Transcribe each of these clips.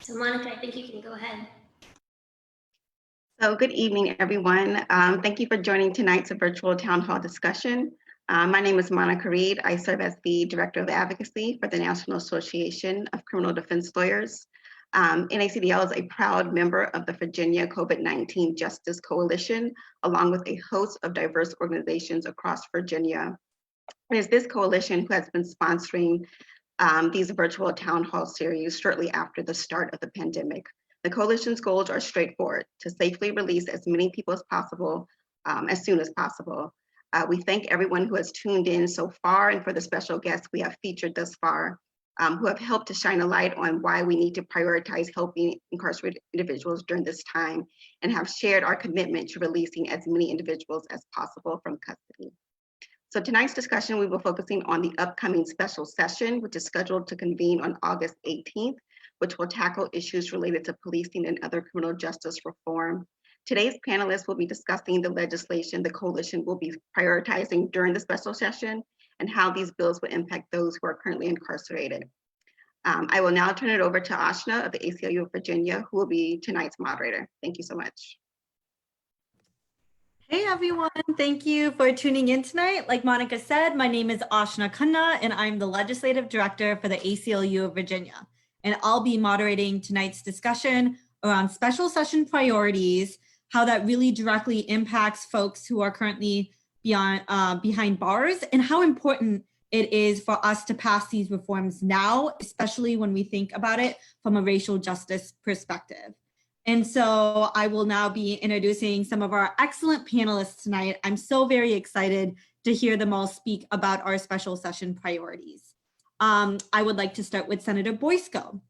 So Monica, I think you can go ahead. So good evening, everyone. Thank you for joining tonight's virtual town hall discussion. My name is Monica Reed. I serve as the Director of Advocacy for the National Association of Criminal Defense Lawyers. NACDL is a proud member of the Virginia COVID-19 Justice Coalition, along with a host of diverse organizations across Virginia. It is this coalition who has been sponsoring these virtual town hall series shortly after the start of the pandemic. The coalition's goals are straightforward: to safely release as many people as possible, as soon as possible. We thank everyone who has tuned in so far, and for the special guests we have featured thus far, who have helped to shine a light on why we need to prioritize helping incarcerated individuals during this time, and have shared our commitment to releasing as many individuals as possible from custody. So tonight's discussion, we will be focusing on the upcoming special session, which is scheduled to convene on August 18th, which will tackle issues related to policing and other criminal justice reform. Today's panelists will be discussing the legislation the coalition will be prioritizing during the special session and how these bills will impact those who are currently incarcerated. I will now turn it over to Ashna of the ACLU of Virginia, who will be tonight's moderator. Thank you so much. Hey everyone, thank you for tuning in tonight. Like Monica said, my name is Ashna Khanna and I'm the Legislative Director for the ACLU of Virginia. And I'll be moderating tonight's discussion around special session priorities, how that really directly impacts folks who are currently behind bars, and how important it is for us to pass these reforms now, especially when we think about it from a racial justice perspective. And so I will now be introducing some of our excellent panelists tonight. I'm so very excited to hear them all speak about our special session priorities. I would like to start with Senator Boysko.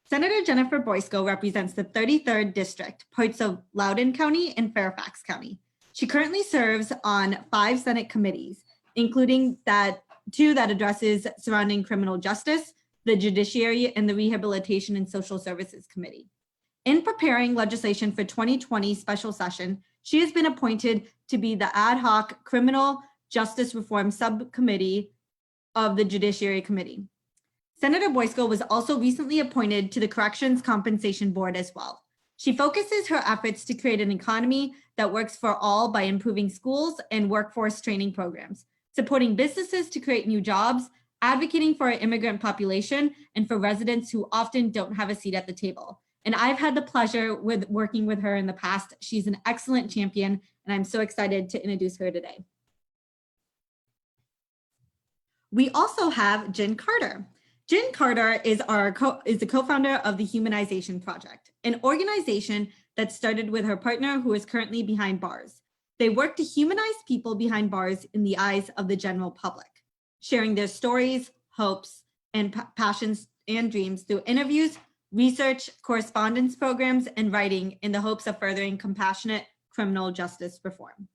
Senator Jennifer Boysko represents the 33rd District, parts of Loudoun County and Fairfax County. She currently serves on 5 Senate committees, including 2 that addresses surrounding criminal justice, the Judiciary, and the Rehabilitation and Social Services Committee. In preparing legislation for 2020 special session, she has been appointed to be the ad hoc criminal justice reform subcommittee of the Judiciary Committee. Senator Boysko was also recently appointed to the Corrections Compensation Board as well. She focuses her efforts to create an economy that works for all by improving schools and workforce training programs, supporting businesses to create new jobs, advocating for our immigrant population, and for residents who often don't have a seat at the table. And I've had the pleasure with working with her in the past. She's an excellent champion, and I'm so excited to introduce her today. We also have Jen Carter. Jen Carter is the co-founder of the Humanization Project, an organization that started with her partner who is currently behind bars. They work to humanize people behind bars in the eyes of the general public, sharing their stories, hopes, and passions and dreams through interviews, research, correspondence programs, and writing in the hopes of furthering compassionate criminal justice reform.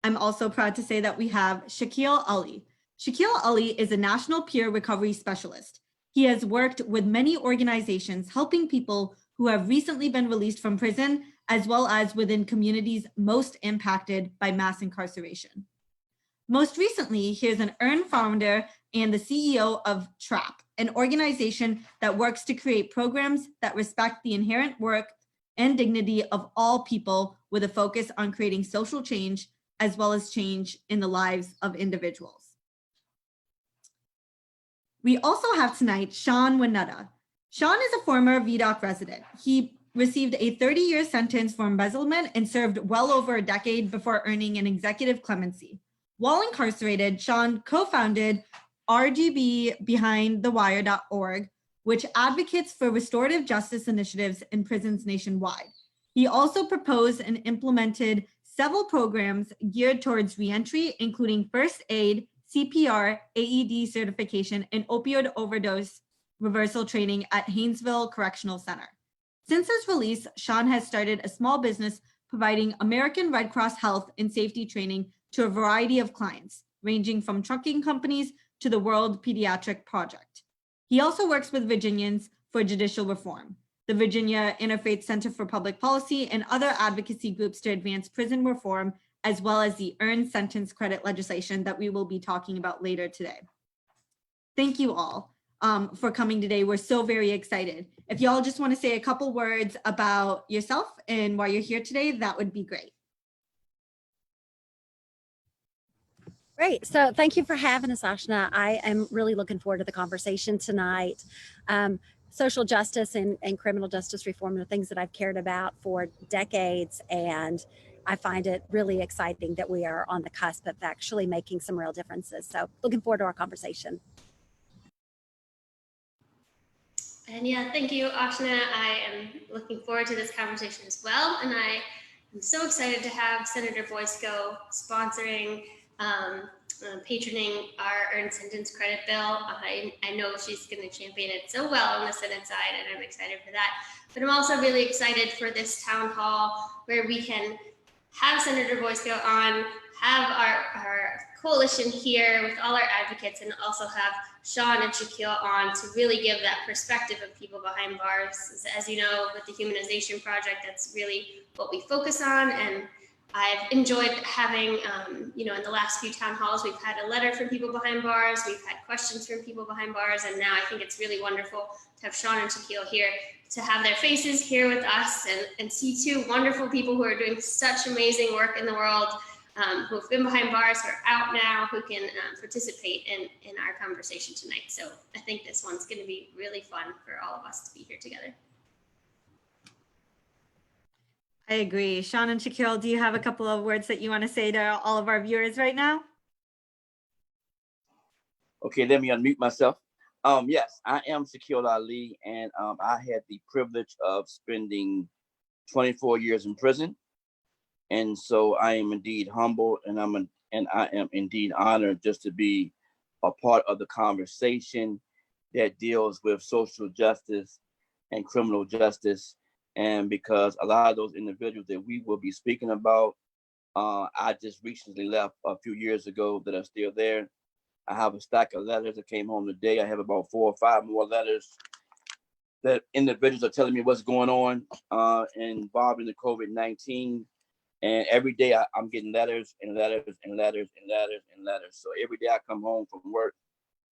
I'm also proud to say that we have Shakil Ali. Shakil Ali is a national peer recovery specialist. He has worked with many organizations helping people who have recently been released from prison, as well as within communities most impacted by mass incarceration. Most recently, he is an EARN founder and the CEO of TRAP, an organization that works to create programs that respect the inherent worth and dignity of all people with a focus on creating social change as well as change in the lives of individuals. We also have tonight Sean Winetta. Sean is a former VDOC resident. He received a 30-year sentence for embezzlement and served well over a decade before earning an executive clemency. While incarcerated, Sean co-founded RGBBehindthewire.org, which advocates for restorative justice initiatives in prisons nationwide. He also proposed and implemented several programs geared towards reentry, including first aid, CPR, AED certification, and opioid overdose reversal training at Haynesville Correctional Center. Since his release, Sean has started a small business providing American Red Cross health and safety training to a variety of clients, ranging from trucking companies to the World Pediatric Project. He also works with Virginians for judicial reform, the Virginia Interfaith Center for Public Policy, and other advocacy groups to advance prison reform, as well as the earned sentence credit legislation that we will be talking about later today. Thank you all. for coming today. We're so very excited. If y'all just want to say a couple words about yourself and why you're here today, that would be great. Great. So thank you for having us, Ashna. I am really looking forward to the conversation tonight. Social justice and criminal justice reform are things that I've cared about for decades, and I find it really exciting that we are on the cusp of actually making some real differences. So looking forward to our conversation. And yeah, thank you, Ashna. I am looking forward to this conversation as well. And I am so excited to have Senator Boysko sponsoring, patroning our earned sentence credit bill. I know she's going to champion it so well on the Senate side, and I'm excited for that. But I'm also really excited for this town hall where we can have Senator Boysko on, have our coalition here with all our advocates, and also have Sean and Shaquille on to really give that perspective of people behind bars. As you know, with the Humanization Project, that's really what we focus on. And I've enjoyed having, in the last few town halls, we've had a letter from people behind bars, we've had questions from people behind bars, and now I think it's really wonderful to have Sean and Shaquille here, to have their faces here with us and see two wonderful people who are doing such amazing work in the world, who have been behind bars, who are out now, who can participate in our conversation tonight. So I think this one's going to be really fun for all of us to be here together. I agree. Sean and Shaquille, do you have a couple of words that you want to say to all of our viewers right now? Okay, let me unmute myself. Yes, I am Shaquille Ali, and I had the privilege of spending 24 years in prison. And so I am indeed humbled, and I am indeed honored just to be a part of the conversation that deals with social justice and criminal justice. And because a lot of those individuals that we will be speaking about, I just recently left a few years ago that are still there. I have a stack of letters that came home today. I have about 4 or 5 more letters that individuals are telling me what's going on involving the COVID-19. And every day I'm getting letters and letters and letters and letters and letters. So every day I come home from work,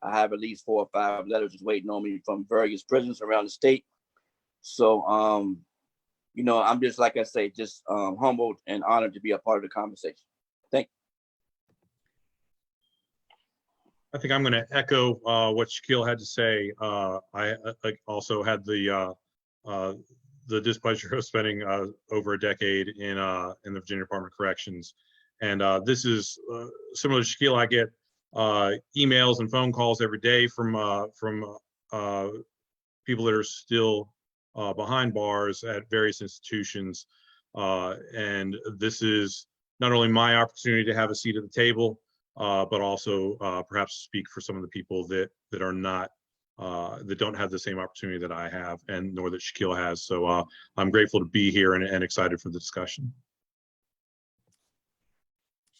I have at least 4 or 5 letters just waiting on me from various prisons around the state. So, I'm just, like I say, just humbled and honored to be a part of the conversation. Thank you. I think I'm going to echo what Shaquille had to say. I also had the displeasure of spending over a decade in the Virginia Department of Corrections, and this is similar to Shaquille. I get emails and phone calls every day from people that are still behind bars at various institutions, and this is not only my opportunity to have a seat at the table, but also perhaps speak for some of the people that are not, that don't have the same opportunity that I have, and nor that Shaquille has. So I'm grateful to be here and excited for the discussion.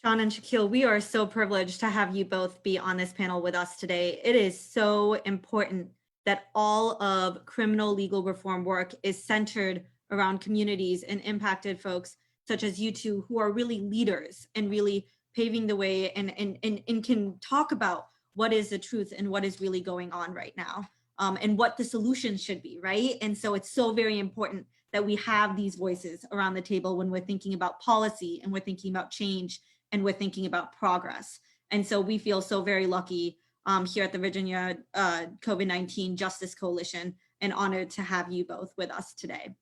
Sean and Shaquille, we are so privileged to have you both be on this panel with us today. It is so important that all of criminal legal reform work is centered around communities and impacted folks such as you two, who are really leaders and really paving the way and can talk about what is the truth and what is really going on right now, and what the solutions should be, right? And so it's so very important that we have these voices around the table when we're thinking about policy and we're thinking about change and we're thinking about progress. And so we feel so very lucky here at the Virginia COVID-19 Justice Coalition, and honored to have you both with us today.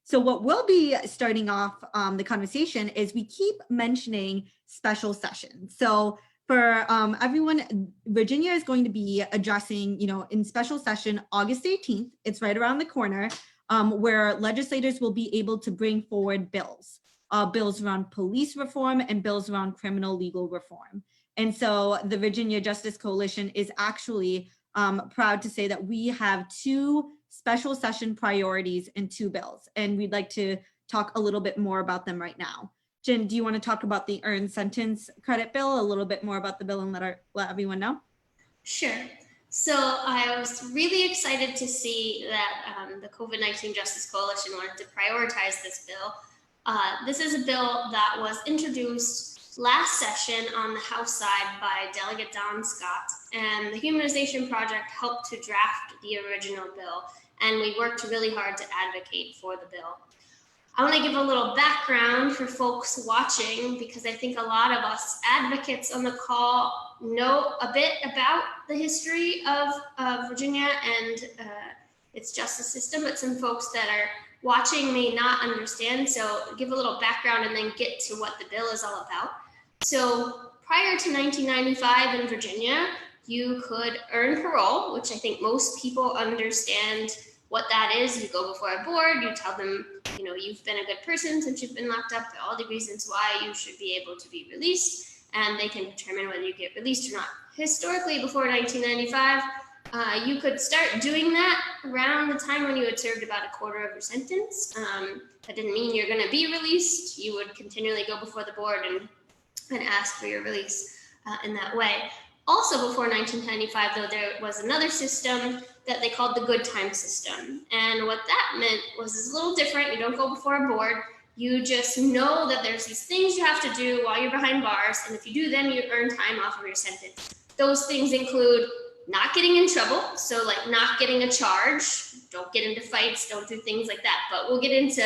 So what we'll be starting off the conversation is we keep mentioning special sessions. So for everyone, Virginia is going to be addressing, in special session, August 18th, it's right around the corner, where legislators will be able to bring forward bills around police reform and bills around criminal legal reform. And so the Virginia Justice Coalition is actually proud to say that we have 2 special session priorities and 2 bills, and we'd like to talk a little bit more about them right now. Jen, do you want to talk about the earned sentence credit bill, a little bit more about the bill, and let everyone know? Sure. So I was really excited to see that the COVID-19 Justice Coalition wanted to prioritize this bill. This is a bill that was introduced last session on the House side by Delegate Don Scott, and the Humanization Project helped to draft the original bill, and we worked really hard to advocate for the bill. I want to give a little background for folks watching, because I think a lot of us advocates on the call know a bit about the history of Virginia and its justice system, but some folks that are watching may not understand. So give a little background and then get to what the bill is all about. So prior to 1995 in Virginia, you could earn parole, which I think most people understand what that is. You go before a board, you tell them, you know, you've been a good person since you've been locked up, all the reasons why you should be able to be released, and they can determine whether you get released or not. Historically, before 1995, you could start doing that around the time when you had served about a quarter of your sentence. That didn't mean you're going to be released. You would continually go before the board and ask for your release in that way. Also before 1995, though, there was another system that they called the good time system. And what that meant was it's a little different. You don't go before a board. You just know that there's these things you have to do while you're behind bars. And if you do them, you earn time off of your sentence. Those things include not getting in trouble. So like not getting a charge, don't get into fights, don't do things like that. But we'll get into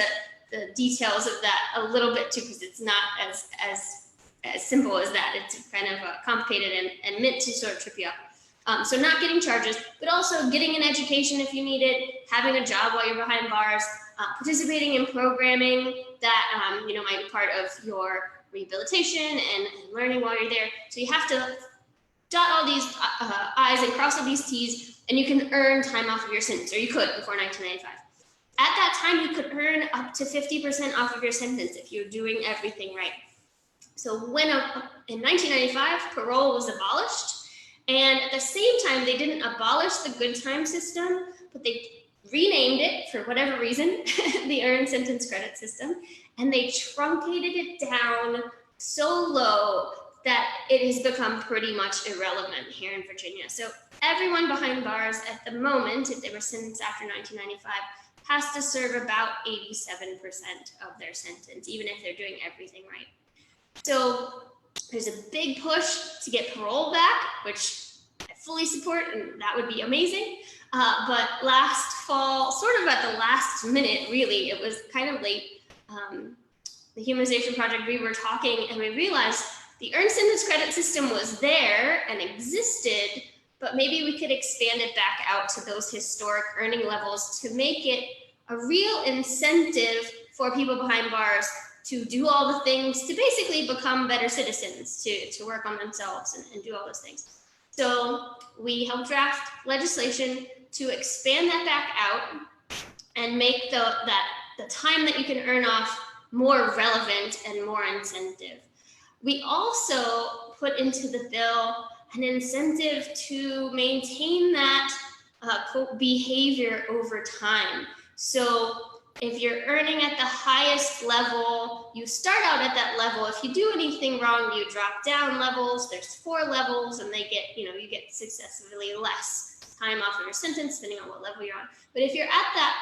the details of that a little bit too, because it's not as simple as that. It's kind of complicated and meant to sort of trip you up. So not getting charges, but also getting an education if you need it, having a job while you're behind bars, participating in programming that you know, might be part of your rehabilitation and learning while you're there. So you have to dot all these I's and cross all these T's, and you can earn time off of your sentence, or you could before 1995. At that time, you could earn up to 50% off of your sentence if you're doing everything right. So when in 1995, parole was abolished, and at the same time, they didn't abolish the good time system, but they renamed it for whatever reason, the earned sentence credit system, and they truncated it down so low that it has become pretty much irrelevant here in Virginia. So everyone behind bars at the moment, if they were sentenced after 1995, has to serve about 87% of their sentence, even if they're doing everything right. So there's a big push to get parole back, which I fully support, and that would be amazing. But last fall, sort of at the last minute, really, it was kind of late. The Humanization Project, we were talking and we realized the earned sentence credit system was there and existed, but maybe we could expand it back out to those historic earning levels to make it a real incentive for people behind bars to do all the things, to basically become better citizens, to work on themselves and do all those things. So we helped draft legislation to expand that back out and make the time that you can earn off more relevant and more incentive. We also put into the bill an incentive to maintain that behavior over time. So if you're earning at the highest level, you start out at that level. If you do anything wrong, you drop down levels. There's 4 levels, and they get, you get successively less time off of your sentence, depending on what level you're on. But if you're at that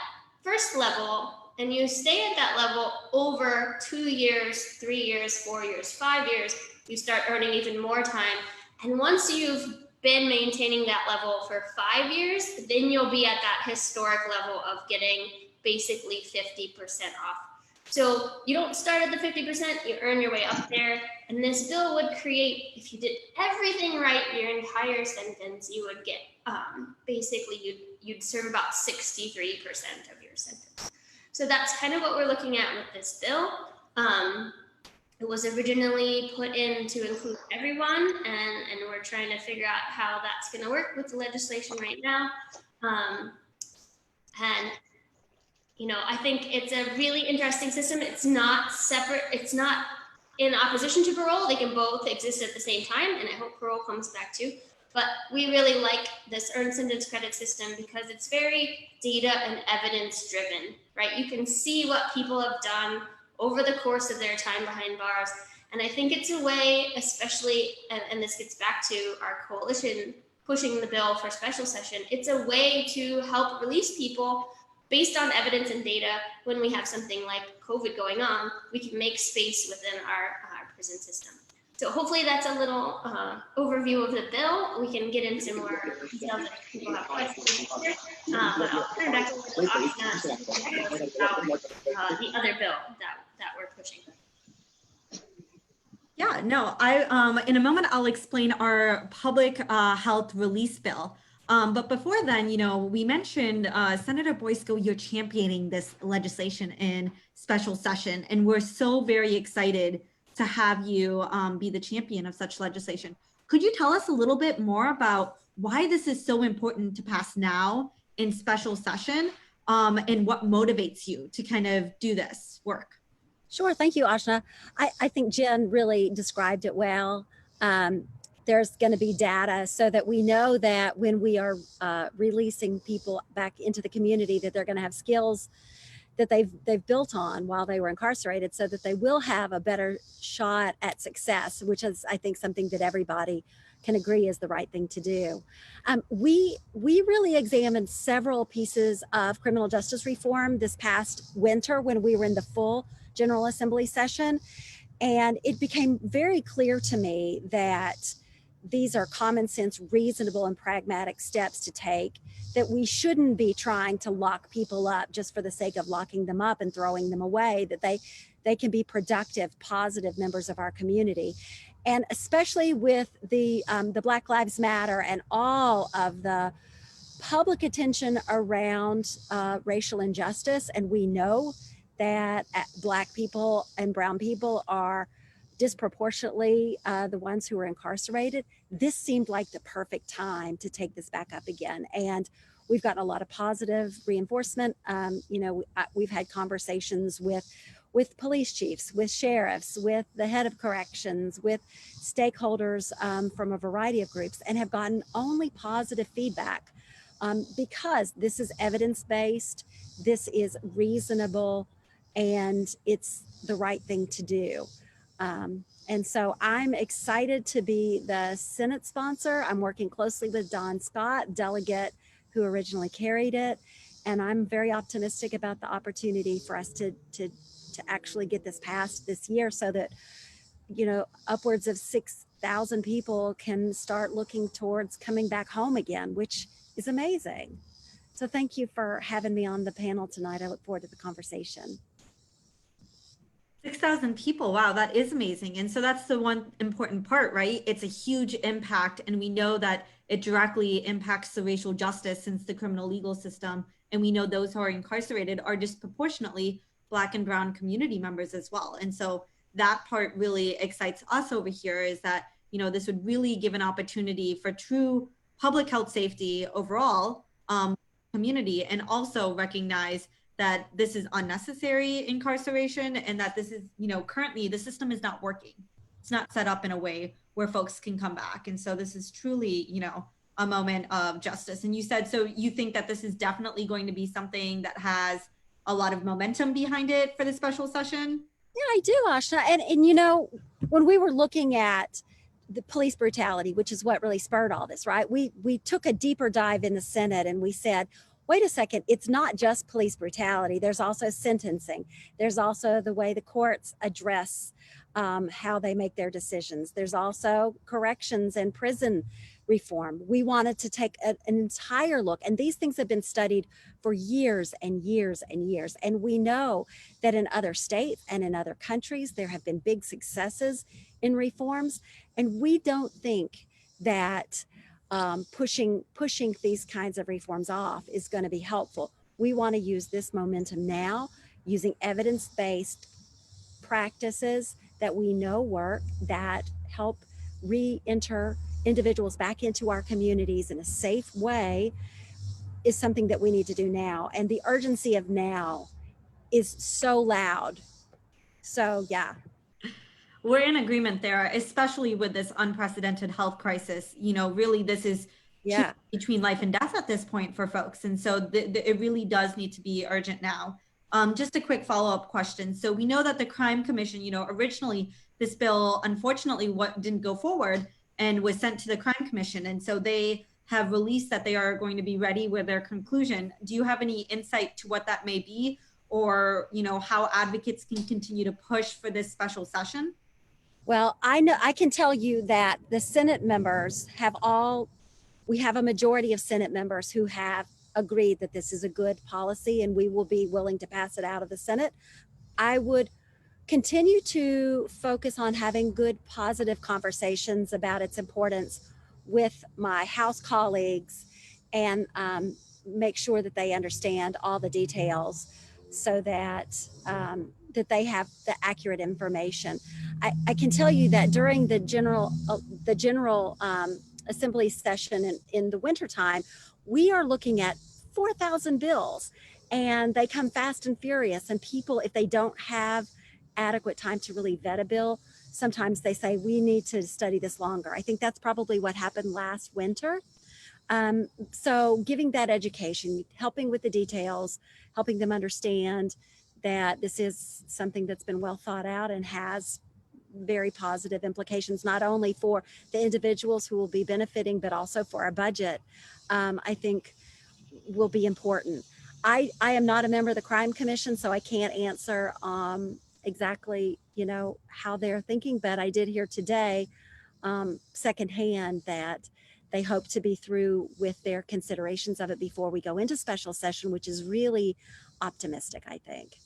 first level and you stay at that level over 2 years, 3 years, 4 years, 5 years, you start earning even more time. And once you've been maintaining that level for 5 years, then you'll be at that historic level of getting basically 50% off. So you don't start at the 50%, you earn your way up there. And this bill would create, if you did everything right, your entire sentence, you would get, basically you'd serve about 63% of your sentence. So that's kind of what we're looking at with this bill. It was originally put in to include everyone, and we're trying to figure out how that's going to work with the legislation right now. And I think it's a really interesting system. It's not separate. It's not in opposition to parole. They can both exist at the same time, and I hope parole comes back too. But we really like this earned sentence credit system because it's very data and evidence driven, right? You can see what people have done over the course of their time behind bars. And I think it's a way, especially, and this gets back to our coalition pushing the bill for special session, it's a way to help release people based on evidence and data. When we have something like COVID going on, we can make space within our prison system. So hopefully that's a little overview of the bill. We can get into more details if people have questions later. But I'll turn it back over to Ashna to tell us about the other bill that we're pushing. Yeah, no, in a moment, I'll explain our public health release bill. But before then, we mentioned Senator Boysko, you're championing this legislation in special session, and we're so very excited to have you be the champion of such legislation. Could you tell us a little bit more about why this is so important to pass now in special session, and what motivates you to kind of do this work? Sure. Thank you, Ashna. I think Jen really described it well. There's going to be data so that we know that when we are releasing people back into the community, that they're going to have skills that they've built on while they were incarcerated, so that they will have a better shot at success, which is, I think, something that everybody can agree is the right thing to do. We really examined several pieces of criminal justice reform this past winter when we were in the full General Assembly session, and it became very clear to me that these are common sense, reasonable, and pragmatic steps to take, that we shouldn't be trying to lock people up just for the sake of locking them up and throwing them away, that they can be productive, positive members of our community. And especially with the Black Lives Matter and all of the public attention around racial injustice, and we know that Black people and brown people are disproportionately the ones who are incarcerated, this seemed like the perfect time to take this back up again. And we've gotten a lot of positive reinforcement. We've had conversations with police chiefs, with sheriffs, with the head of corrections, with stakeholders from a variety of groups, and have gotten only positive feedback because this is evidence-based, this is reasonable, and it's the right thing to do. And so I'm excited to be the Senate sponsor. I'm working closely with Don Scott, delegate who originally carried it. And I'm very optimistic about the opportunity for us to actually get this passed this year, so that, upwards of 6,000 people can start looking towards coming back home again, which is amazing. So thank you for having me on the panel tonight. I look forward to the conversation. 6,000 people. Wow, that is amazing. And so that's the one important part, right? It's a huge impact. And we know that it directly impacts the racial justice since the criminal legal system. And we know those who are incarcerated are disproportionately Black and brown community members as well. And so that part really excites us over here, is that, this would really give an opportunity for true public health safety overall community, and also recognize that this is unnecessary incarceration, and that this is, currently the system is not working. It's not set up in a way where folks can come back. And so this is truly, a moment of justice. And you said, so you think that this is definitely going to be something that has a lot of momentum behind it for the special session? Yeah, I do, Ashna. And when we were looking at the police brutality, which is what really spurred all this, right? We took a deeper dive in the Senate, and we said, wait a second, it's not just police brutality. There's also sentencing. There's also the way the courts address how they make their decisions. There's also corrections and prison reform. We wanted to take an entire look, and these things have been studied for years and years and years. And we know that in other states and in other countries, there have been big successes in reforms. And we don't think that pushing these kinds of reforms off is going to be helpful. We want to use this momentum now, using evidence-based practices that we know work, that help re-enter individuals back into our communities in a safe way, is something that we need to do now. And the urgency of now is so loud. So yeah. We're in agreement there, especially with this unprecedented health crisis. Really, this is between life and death at this point for folks. And so it really does need to be urgent now. Just a quick follow-up question. So we know that the Crime Commission, originally this bill, unfortunately, didn't go forward and was sent to the Crime Commission. And so they have released that they are going to be ready with their conclusion. Do you have any insight to what that may be, or, how advocates can continue to push for this special session? Well, I know I can tell you that the Senate members have we have a majority of Senate members who have agreed that this is a good policy and we will be willing to pass it out of the Senate. I would continue to focus on having good, positive conversations about its importance with my House colleagues and make sure that they understand all the details so that that they have the accurate information. I can tell you that during the general assembly session in the wintertime, we are looking at 4,000 bills, and they come fast and furious. And people, if they don't have adequate time to really vet a bill, sometimes they say, we need to study this longer. I think that's probably what happened last winter. So giving that education, helping with the details, helping them understand that this is something that's been well thought out and has very positive implications, not only for the individuals who will be benefiting, but also for our budget, I think will be important. I am not a member of the Crime Commission, so I can't answer exactly, how they're thinking, but I did hear today secondhand that they hope to be through with their considerations of it before we go into special session, which is really optimistic, I think.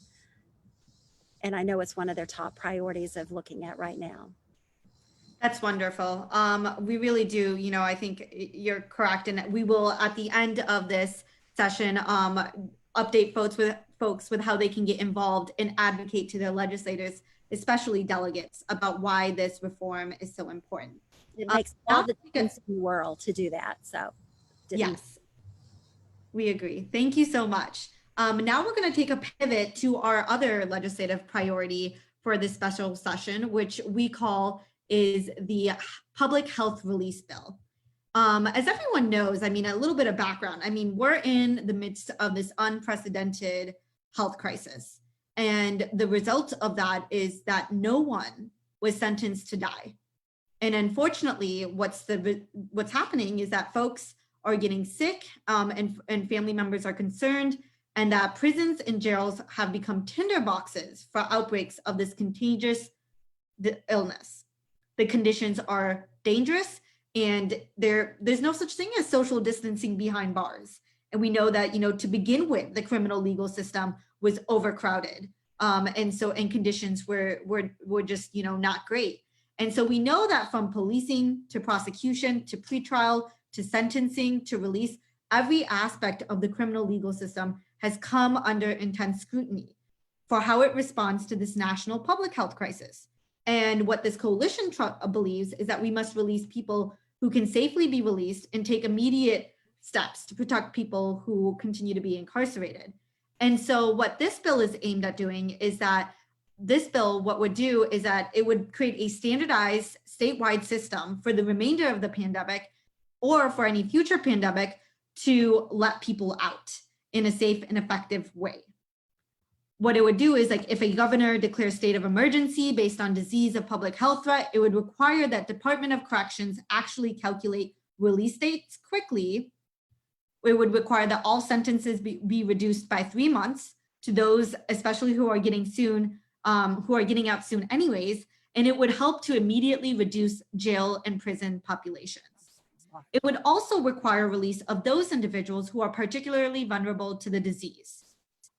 And I know it's one of their top priorities of looking at right now. That's wonderful. We really do, I think you're correct. And we will, at the end of this session, update folks with how they can get involved and advocate to their legislators, especially delegates, about why this reform is so important. It makes all the difference in the world to do that. So yes, we agree. Thank you so much. Now we're going to take a pivot to our other legislative priority for this special session, which we call is the Public Health Release Bill. As everyone knows, a little bit of background. We're in the midst of this unprecedented health crisis. And the result of that is that no one was sentenced to die. And unfortunately, what's happening is that folks are getting sick and family members are concerned, and that prisons and jails have become tinderboxes for outbreaks of this contagious illness. The conditions are dangerous, and there's no such thing as social distancing behind bars. And we know that, to begin with, the criminal legal system was overcrowded. And conditions were just, not great. And so we know that from policing to prosecution to pretrial to sentencing to release, every aspect of the criminal legal system has come under intense scrutiny for how it responds to this national public health crisis. And what this coalition believes is that we must release people who can safely be released and take immediate steps to protect people who continue to be incarcerated. And so what this bill is aimed at doing is that this bill, what would do is that it would create a standardized statewide system for the remainder of the pandemic or for any future pandemic to let people out in a safe and effective way. What it would do is, like, if a governor declares state of emergency based on disease or public health threat, it would require that Department of Corrections actually calculate release dates quickly. It would require that all sentences be reduced by 3 months to those, especially who are getting out soon anyways, and it would help to immediately reduce jail and prison populations. It would also require release of those individuals who are particularly vulnerable to the disease.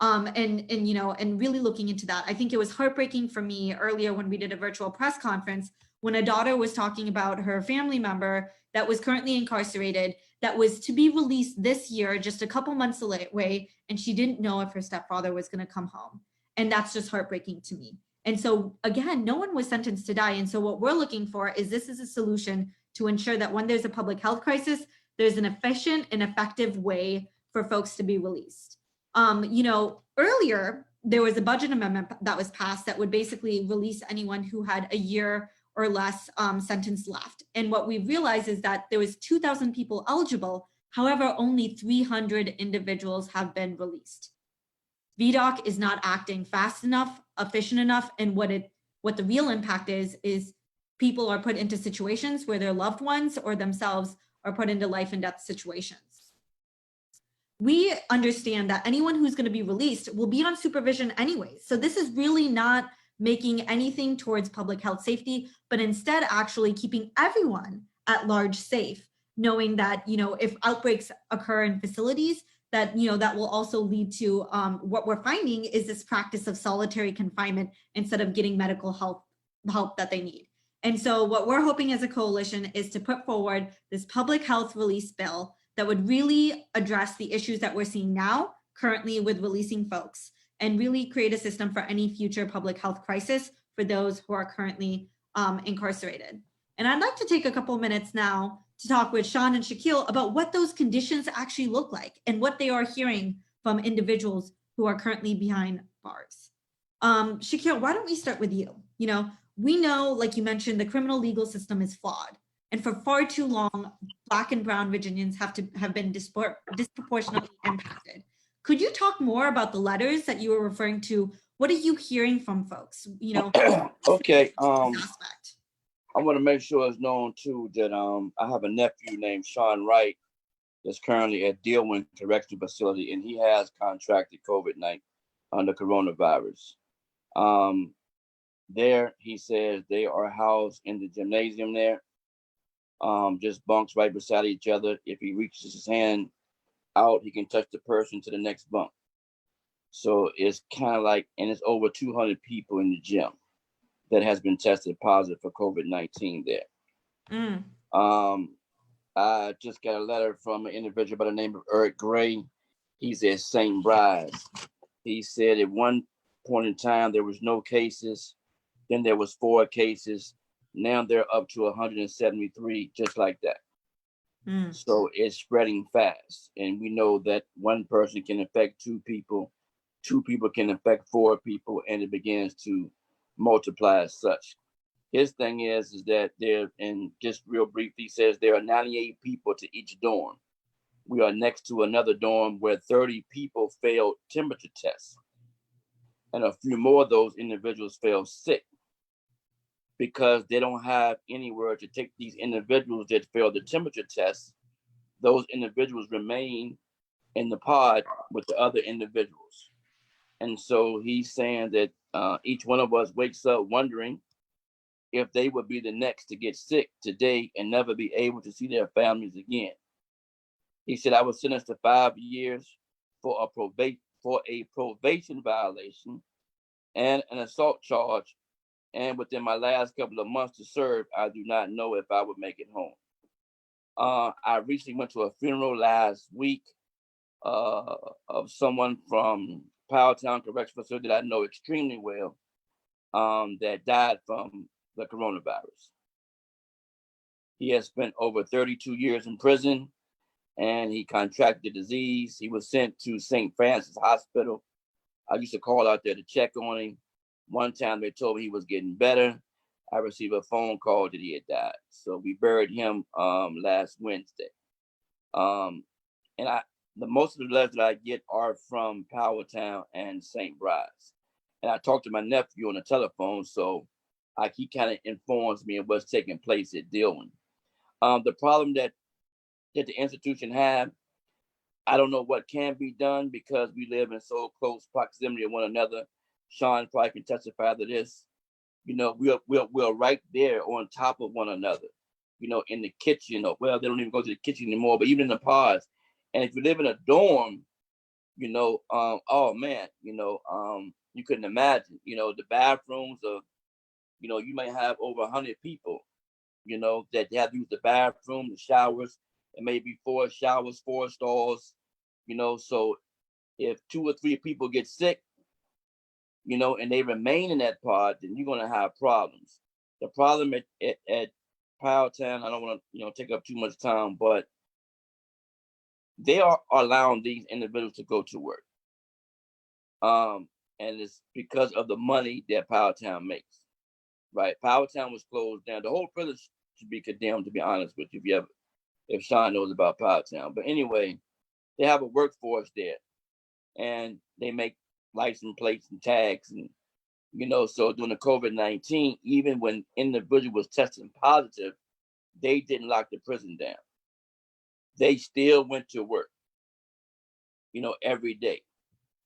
And really looking into that, I think it was heartbreaking for me earlier when we did a virtual press conference when a daughter was talking about her family member that was currently incarcerated that was to be released this year, just a couple months away, and she didn't know if her stepfather was going to come home. And that's just heartbreaking to me. And so again, no one was sentenced to die. And so what we're looking for is this is a solution to ensure that when there's a public health crisis, there's an efficient and effective way for folks to be released. Earlier, there was a budget amendment that was passed that would basically release anyone who had a year or less sentence left. And what we realized is that there was 2,000 people eligible. However, only 300 individuals have been released. VDOC is not acting fast enough, efficient enough, and what the real impact is people are put into situations where their loved ones or themselves are put into life and death situations. We understand that anyone who's going to be released will be on supervision anyways. So this is really not making anything towards public health safety, but instead actually keeping everyone at large safe, knowing that, if outbreaks occur in facilities, that, that will also lead to what we're finding is this practice of solitary confinement instead of getting medical help that they need. And so what we're hoping as a coalition is to put forward this public health release bill that would really address the issues that we're seeing now currently with releasing folks, and really create a system for any future public health crisis for those who are currently incarcerated. And I'd like to take a couple minutes now to talk with Sean and Shaquille about what those conditions actually look like and what they are hearing from individuals who are currently behind bars. Shaquille, why don't we start with you? We know, like you mentioned, the criminal legal system is flawed. And for far too long, Black and Brown Virginians have been disproportionately impacted. Could you talk more about the letters that you were referring to? What are you hearing from folks? Okay. Aspect. I want to make sure it's known too that I have a nephew named Sean Wright that's currently at Dillwyn Correctional Facility, and he has contracted COVID-19 on the coronavirus. There, he says they are housed in the gymnasium there, just bunks right beside each other. If he reaches his hand out, he can touch the person to the next bunk. So it's kind of like, and it's over 200 people in the gym that has been tested positive for COVID-19 there. I just got a letter from an individual by the name of Eric Gray. He's at St. Bride's. He said at one point in time, there was no cases. Then there was 4 cases. Now they're up to 173, just like that. So it's spreading fast. And we know that one person can affect 2 people. 2 people can affect 4 people, and it begins to multiply as such. His thing is that there, and just real briefly, he says there are 98 people to each dorm. We are next to another dorm where 30 people failed temperature tests. And a few more of those individuals fell sick because they don't have anywhere to take these individuals that failed the temperature tests. Those individuals remain in the pod with the other individuals. And so he's saying that each one of us wakes up wondering if they would be the next to get sick today and never be able to see their families again. He said, I was sentenced to 5 years for a probation violation and an assault charge. And within my last couple of months to serve, I do not know if I would make it home. I recently went to a funeral last week of someone from Powhatan Correctional Facility that I know extremely well that died from the coronavirus. He has spent over 32 years in prison, and he contracted the disease. He was sent to St. Francis Hospital. I used to call out there to check on him. One time they told me he was getting better. I received a phone call that he had died. So we buried him last Wednesday. And the most of the letters that I get are from Powhatan and St. Bride's. And I talked to my nephew on the telephone, so he kind of informs me of what's taking place at Dillwyn. The problem that the institution had, I don't know what can be done because we live in so close proximity of one another. Sean probably can testify to this. We're right there on top of one another, in the kitchen, or well, they don't even go to the kitchen anymore, but even in the pods. And if you live in a dorm, oh man, you couldn't imagine, the bathrooms of, you might have over 100 people, that they have to use the bathroom, the showers, and maybe 4 showers, 4 stalls, so if 2 or 3 people get sick, and they remain in that pod, then you're going to have problems. The problem at Powhatan, I don't want to, take up too much time, but they are allowing these individuals to go to work. And it's because of the money that Powhatan makes, right? Powhatan was closed down. The whole prison should be condemned, to be honest with you, if Sean knows about Powhatan. But anyway, they have a workforce there, and they make license plates and tags, and so during the COVID-19, even when individual was testing positive, they didn't lock the prison down. They still went to work, every day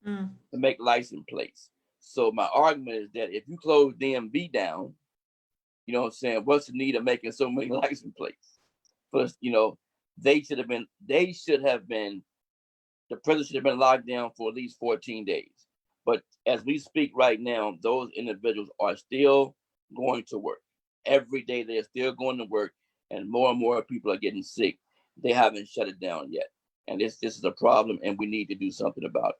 to make license plates. So my argument is that if you close DMV down, you know what I'm saying, what's the need of making so many license plates? Plus, you know, the president should have been locked down for at least 14 days. But as we speak right now, those individuals are still going to work. Every day they're still going to work, and more people are getting sick. They haven't shut it down yet. And this is a problem, and we need to do something about it.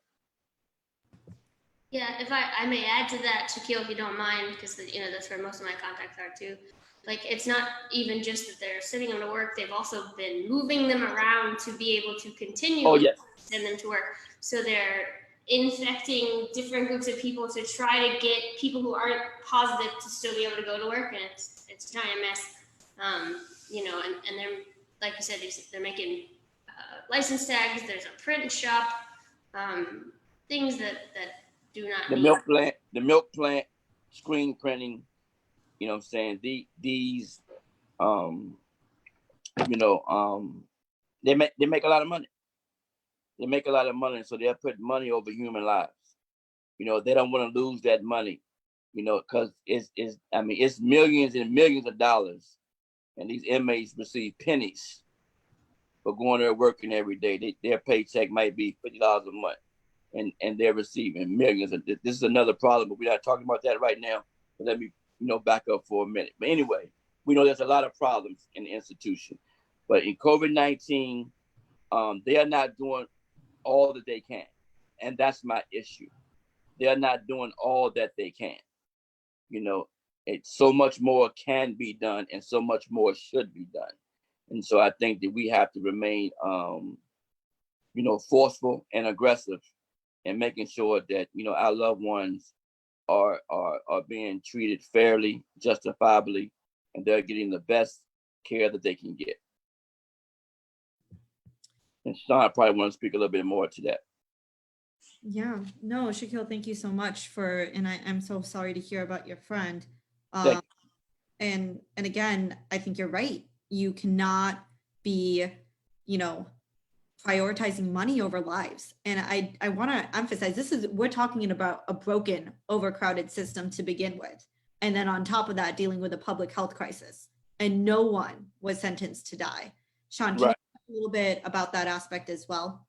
Yeah, if I may add to that, Shaquille, if you don't mind, because that's where most of my contacts are too. Like, it's not even just that they're sitting them to work; they've also been moving them around to be able to continue Oh, yes. to send them to work. So they're infecting different groups of people to try to get people who aren't positive to still be able to go to work, and it's a giant mess. And they're, like you said, they're making license tags. There's a print shop, things that do not The milk plant, screen printing, you know what I'm saying? These they make a lot of money. They make a lot of money, so they'll put money over human lives. You know, they don't want to lose that money, because it's millions and millions of dollars, and these inmates receive pennies for going there working every day. Their paycheck might be $50 a month. And they're receiving millions. This is another problem, but we're not talking about that right now. But let me, back up for a minute. But anyway, we know there's a lot of problems in the institution. But in COVID-19, they are not doing all that they can. And that's my issue. They are not doing all that they can. It's so much more can be done and so much more should be done. And so I think that we have to remain, forceful and aggressive, and making sure that our loved ones are being treated fairly, justifiably, and they're getting the best care that they can get. And Sean probably want to speak a little bit more to that. Yeah, no, Shaquille, thank you so much and I'm so sorry to hear about your friend. And again, I think you're right. You cannot be, prioritizing money over lives. And I want to emphasize, we're talking about a broken, overcrowded system to begin with. And then on top of that, dealing with a public health crisis, and no one was sentenced to die. Sean, can you talk a little bit about that aspect as well?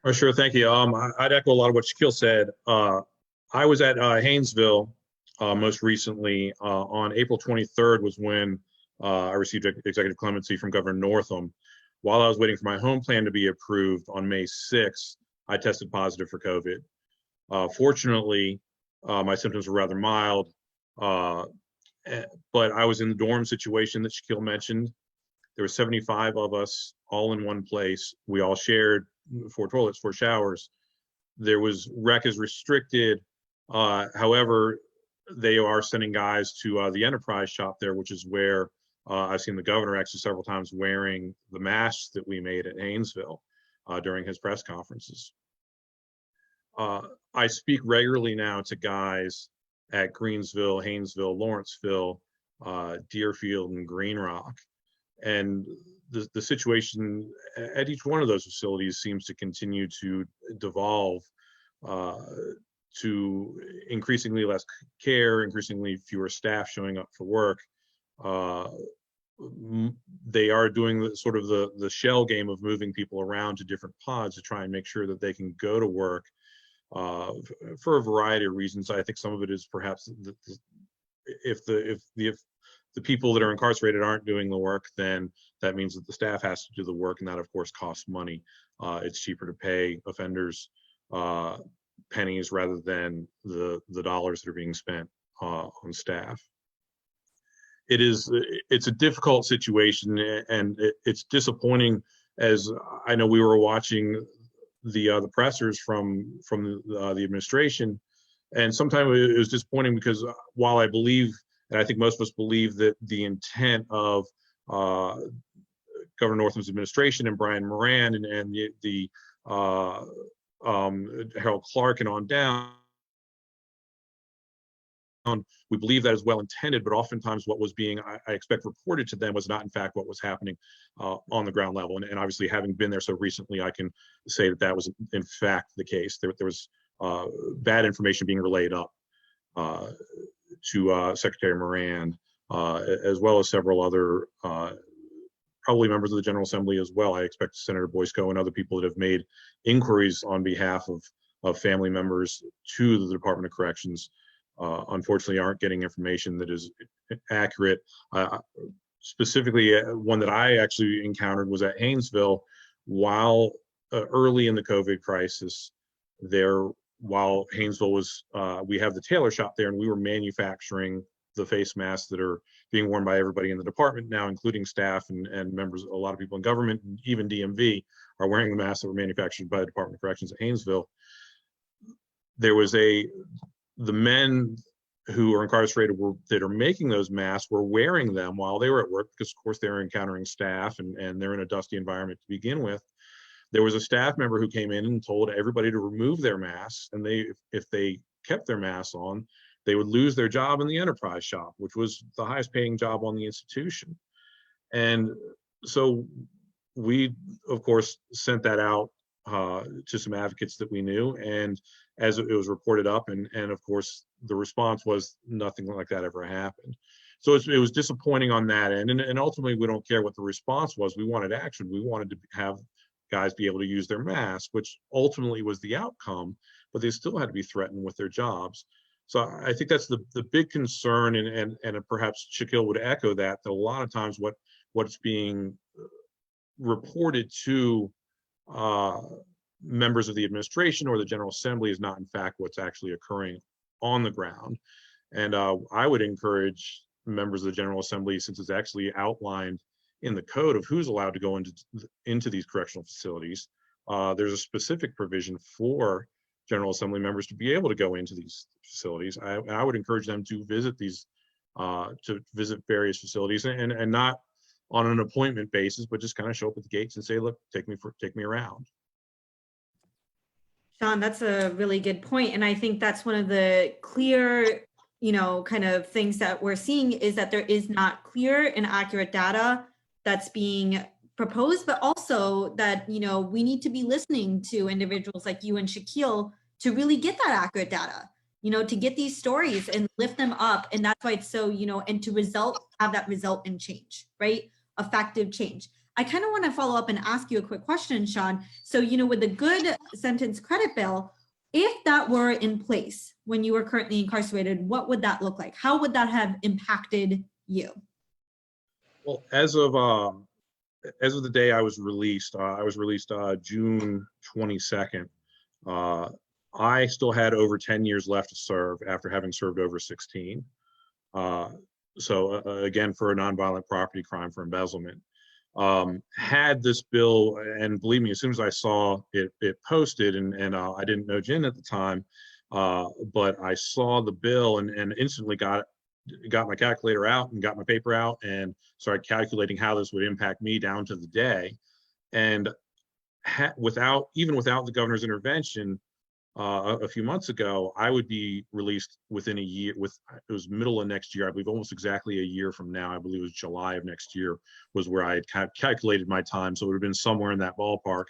Oh, sure. Thank you. I'd echo a lot of what Shaquille said. I was at Haynesville most recently. On April 23rd was when I received executive clemency from Governor Northam. While I was waiting for my home plan to be approved on May 6th, I tested positive for COVID. Fortunately, my symptoms were rather mild, but I was in the dorm situation that Shaquille mentioned. There were 75 of us all in one place. We all shared 4 toilets, 4 showers. Rec is restricted. However, they are sending guys to the Enterprise shop there, which is where I've seen the governor actually several times wearing the masks that we made at Haynesville during his press conferences. I speak regularly now to guys at Greensville, Haynesville, Lawrenceville, Deerfield, and Green Rock. And the situation at each one of those facilities seems to continue to devolve to increasingly less care, increasingly fewer staff showing up for work. They are doing the shell game of moving people around to different pods to try and make sure that they can go to work for a variety of reasons. I think some of it is perhaps if the people that are incarcerated aren't doing the work, then that means that the staff has to do the work, and that of course costs money. It's cheaper to pay offenders pennies rather than the dollars that are being spent on staff. It's a difficult situation, and it's disappointing, as I know we were watching the pressers from the administration, and sometimes it was disappointing because while I believe, and I think most of us believe, that the intent of Governor Northam's administration and Brian Moran and the Harold Clark and on down, we believe that is well intended, but oftentimes what was being, I expect, reported to them was not in fact what was happening on the ground level. And obviously, having been there so recently, I can say that was in fact the case. There was bad information being relayed up to Secretary Moran, as well as several other probably members of the General Assembly as well. I expect Senator Boysko and other people that have made inquiries on behalf of family members to the Department of Corrections, unfortunately aren't getting information that is accurate. Specifically, one that I actually encountered was at Haynesville while early in the COVID crisis. While Haynesville was, we have the tailor shop there, and we were manufacturing the face masks that are being worn by everybody in the department now, including staff and members. A lot of people in government, and even DMV, are wearing the masks that were manufactured by the Department of Corrections at Haynesville. There was the men who are incarcerated that are making those masks were wearing them while they were at work, because of course they're encountering staff and they're in a dusty environment to begin with. There was a staff member who came in and told everybody to remove their masks, and if they kept their masks on, they would lose their job in the enterprise shop, which was the highest paying job on the institution. And so we, of course, sent that out to some advocates that we knew, and as it was reported up, and of course the response was nothing like that ever happened. So it was disappointing on that end, and ultimately we don't care what the response was. We wanted action. We wanted to have guys be able to use their mask, which ultimately was the outcome, but they still had to be threatened with their jobs. So I think that's the big concern, and perhaps Shaquille would echo that a lot of times what's being reported to members of the administration or the General Assembly is not in fact what's actually occurring on the ground. And I would encourage members of the General Assembly, since it's actually outlined in the code of who's allowed to go into these correctional facilities, there's a specific provision for General Assembly members to be able to go into these facilities. I would encourage them to visit various facilities, and not on an appointment basis, but just kind of show up at the gates and say, look, take me around. Sean, that's a really good point. And I think that's one of the clear, kind of things that we're seeing is that there is not clear and accurate data that's being proposed, but also that, we need to be listening to individuals like you and Shaquille to really get that accurate data, to get these stories and lift them up. And that's why it's so, and to have that result in change, right? Effective change. I kind of want to follow up and ask you a quick question, Sean. So, with the good sentence credit bill, if that were in place when you were currently incarcerated, what would that look like? How would that have impacted you? Well, as of the day I was released June 22nd. I still had over 10 years left to serve after having served over 16. So again, for a nonviolent property crime for embezzlement. Had this bill, and believe me, as soon as I saw it posted, and I didn't know Jen at the time, but I saw the bill and instantly got my calculator out and got my paper out and started calculating how this would impact me down to the day. And without the governor's intervention a few months ago, I would be released within a year. It was middle of next year, I believe, almost exactly a year from now. I believe it was July of next year was where I had calculated my time. So it would have been somewhere in that ballpark.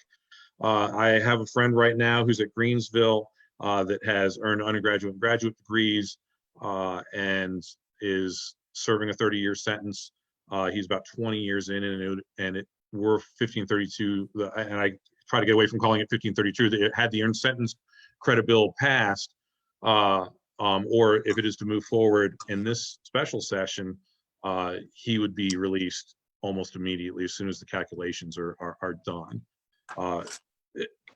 I have a friend right now who's at Greensville that has earned undergraduate and graduate degrees and is serving a 30-year sentence. He's about 20 years in, and we're 1532, and I try to get away from calling it 1532. It had the earned sentence credit bill passed, or if it is to move forward in this special session, he would be released almost immediately as soon as the calculations are done.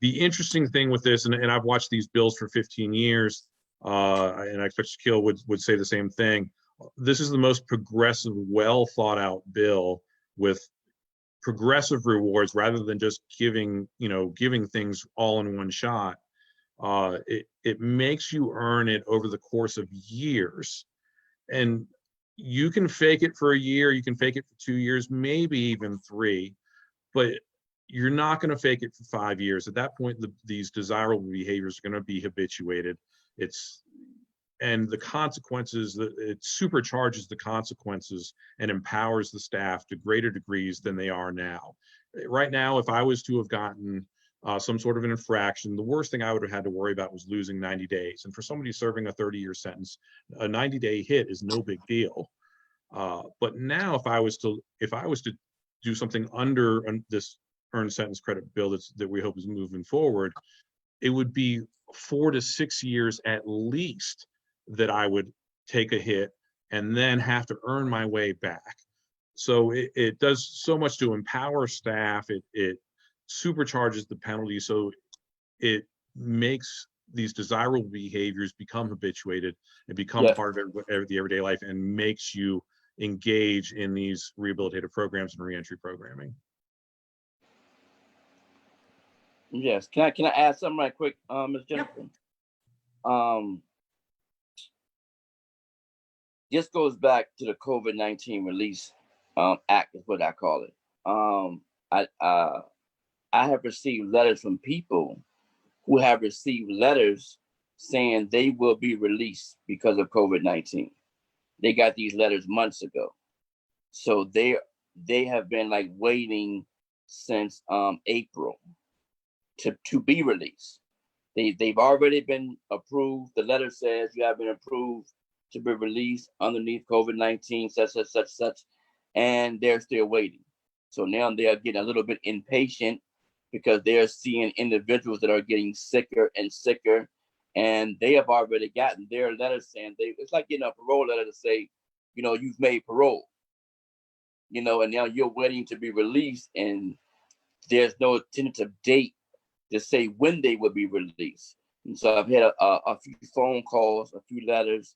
The interesting thing with this, and I've watched these bills for 15 years, and I expect Shaquille would say the same thing. This is the most progressive, well thought out bill with progressive rewards rather than just giving things all in one shot. It makes you earn it over the course of years, and you can fake it for a year, you can fake it for 2 years, maybe even 3, but you're not going to fake it for 5 years. At that point, these desirable behaviors are going to be habituated. And the consequences, it supercharges the consequences and empowers the staff to greater degrees than they are now. Right now, if I was to have gotten some sort of an infraction, the worst thing I would have had to worry about was losing 90 days. And for somebody serving a 30-year sentence, a 90-day hit is no big deal. But now if I was to do something under this earned sentence credit bill that we hope is moving forward, it would be 4 to 6 years at least that I would take a hit and then have to earn my way back. So it does so much to empower staff. It supercharges the penalty, so it makes these desirable behaviors become habituated and become Yeah. part of the everyday life, and makes you engage in these rehabilitative programs and reentry programming. Yes. Can I add something right quick, Ms. Jennifer? This goes back to the COVID-19 Release Act, is what I call it. I have received letters from people who have received letters saying they will be released because of COVID-19. They got these letters months ago. So they have been like waiting since April to be released. They've already been approved. The letter says you have been approved to be released underneath COVID-19, such, and they're still waiting. So now they are getting a little bit impatient because they're seeing individuals that are getting sicker and sicker, and they have already gotten their letters saying it's like getting a parole letter to say, you've made parole, and now you're waiting to be released, and there's no tentative date to say when they will be released. And so I've had a few phone calls, a few letters.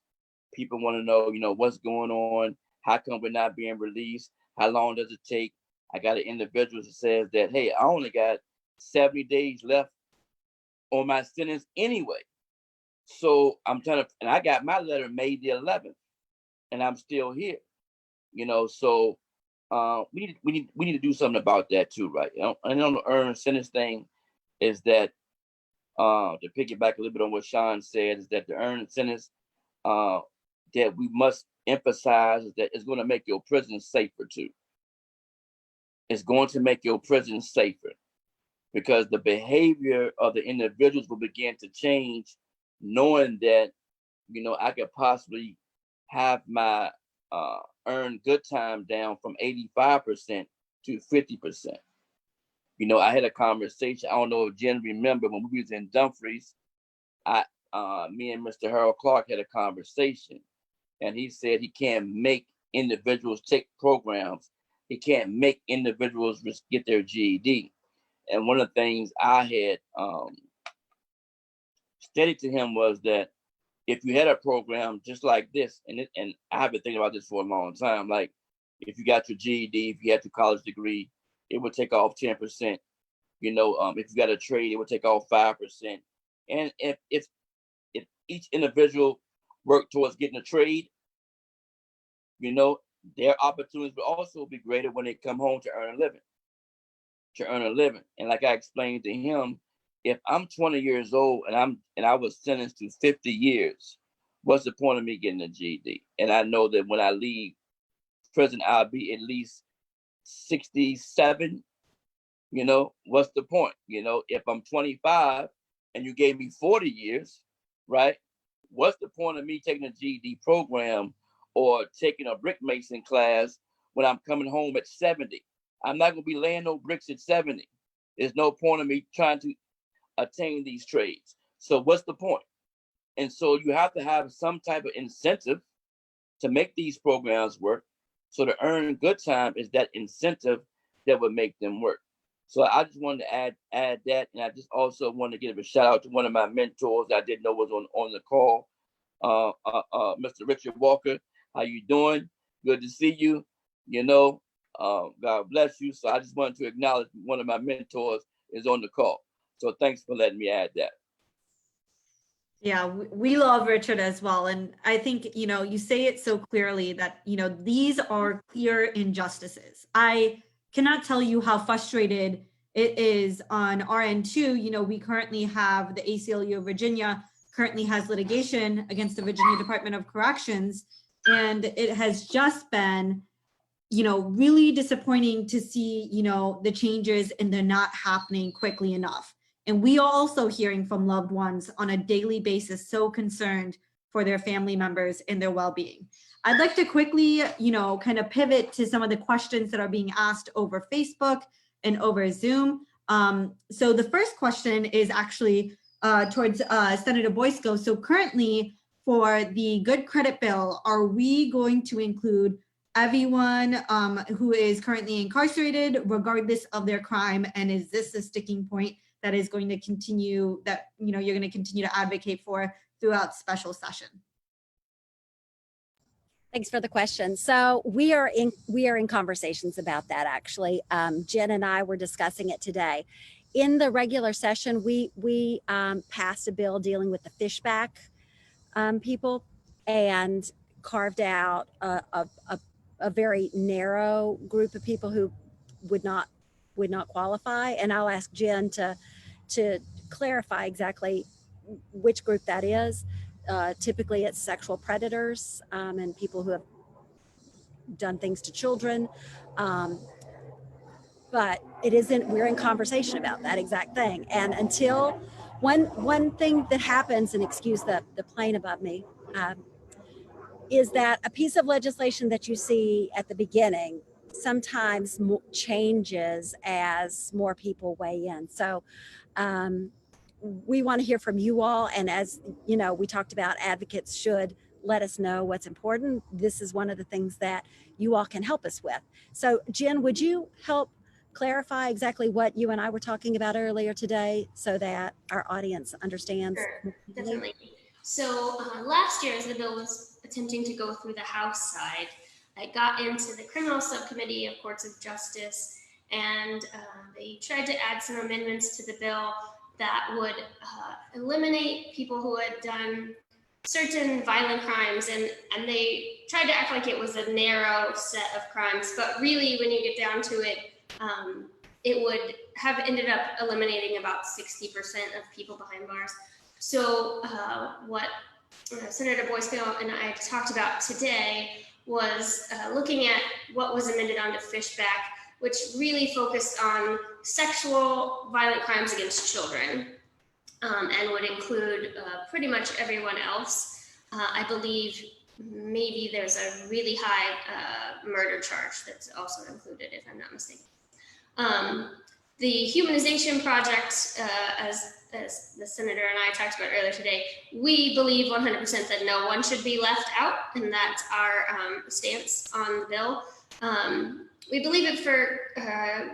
People want to know, what's going on? How come we're not being released? How long does it take? I got an individual that says that, hey, I only got 70 days left on my sentence anyway. So I'm trying to, and I got my letter May the 11th, and I'm still here. So we need to do something about that too, right? And on the earned sentence thing is that to piggyback a little bit on what Sean said, is that the earned sentence that we must emphasize is that it's going to make your prison safer too. It's going to make your prison safer because the behavior of the individuals will begin to change, knowing that, I could possibly have my earned good time down from 85% to 50%. I had a conversation. I don't know if Jen remember when we was in Dumfries, me and Mr. Harold Clark had a conversation, and he said he can't make individuals take programs. He can't make individuals get their GED. And one of the things I had stated to him was that if you had a program just like this, and I've been thinking about this for a long time, like if you got your GED, if you had your college degree, it would take off 10%. If you got a trade, it would take off 5%. And if each individual worked towards getting a trade, their opportunities will also be greater when they come home to earn a living. And like I explained to him, if I'm 20 years old and I was sentenced to 50 years, what's the point of me getting a GED? And I know that when I leave prison, I'll be at least 67. What's the point? If I'm 25 and you gave me 40 years, right? What's the point of me taking a GED program or taking a brick mason class when I'm coming home at 70? I'm not going to be laying no bricks at 70. There's no point of me trying to attain these trades. So what's the point? And so you have to have some type of incentive to make these programs work. So to earn good time is that incentive that would make them work. So I just wanted to add that. And I just also wanted to give a shout out to one of my mentors that I didn't know was on the call, Mr. Richard Walker. How you doing? Good to see you. God bless you. So I just wanted to acknowledge one of my mentors is on the call. So thanks for letting me add that. Yeah, we love Richard as well. And I think, you say it so clearly that, these are clear injustices. I cannot tell you how frustrated it is on our end too. We currently have the ACLU of Virginia currently has litigation against the Virginia Department of Corrections. And it has just been, really disappointing to see, the changes and they're not happening quickly enough. And we are also hearing from loved ones on a daily basis, so concerned for their family members and their well-being. I'd like to quickly, kind of pivot to some of the questions that are being asked over Facebook and over Zoom. So the first question is actually towards Senator Boysko. So currently for the good credit bill, are we going to include everyone who is currently incarcerated regardless of their crime? And is this a sticking point that is going to continue, that you're going to continue to advocate for throughout special session? Thanks for the question. So we are in conversations about that, actually. Jen and I were discussing it today. In the regular session, we passed a bill dealing with the fishback people and carved out a very narrow group of people who would not qualify. And I'll ask Jen to clarify exactly which group that is. Typically it's sexual predators and people who have done things to children. But we're in conversation about that exact thing. And until one thing that happens, and excuse the plane above me, is that a piece of legislation that you see at the beginning sometimes changes as more people weigh in. So we want to hear from you all. And as we talked about, advocates should let us know what's important. This is one of the things that you all can help us with. So Jen, would you help clarify exactly what you and I were talking about earlier today so that our audience understands? Sure, definitely. So last year, as the bill was attempting to go through the House side, I got into the criminal subcommittee of Courts of Justice, and they tried to add some amendments to the bill that would eliminate people who had done certain violent crimes, and they tried to act like it was a narrow set of crimes, but really when you get down to it, it would have ended up eliminating about 60% of people behind bars. So what Senator Boysko and I talked about today was looking at what was amended onto Fishback, which really focused on sexual violent crimes against children and would include pretty much everyone else. I believe maybe there's a really high murder charge that's also included, if I'm not mistaken. The Humanization Project, as the senator and I talked about earlier today, we believe 100% that no one should be left out, and that's our stance on the bill. We believe it for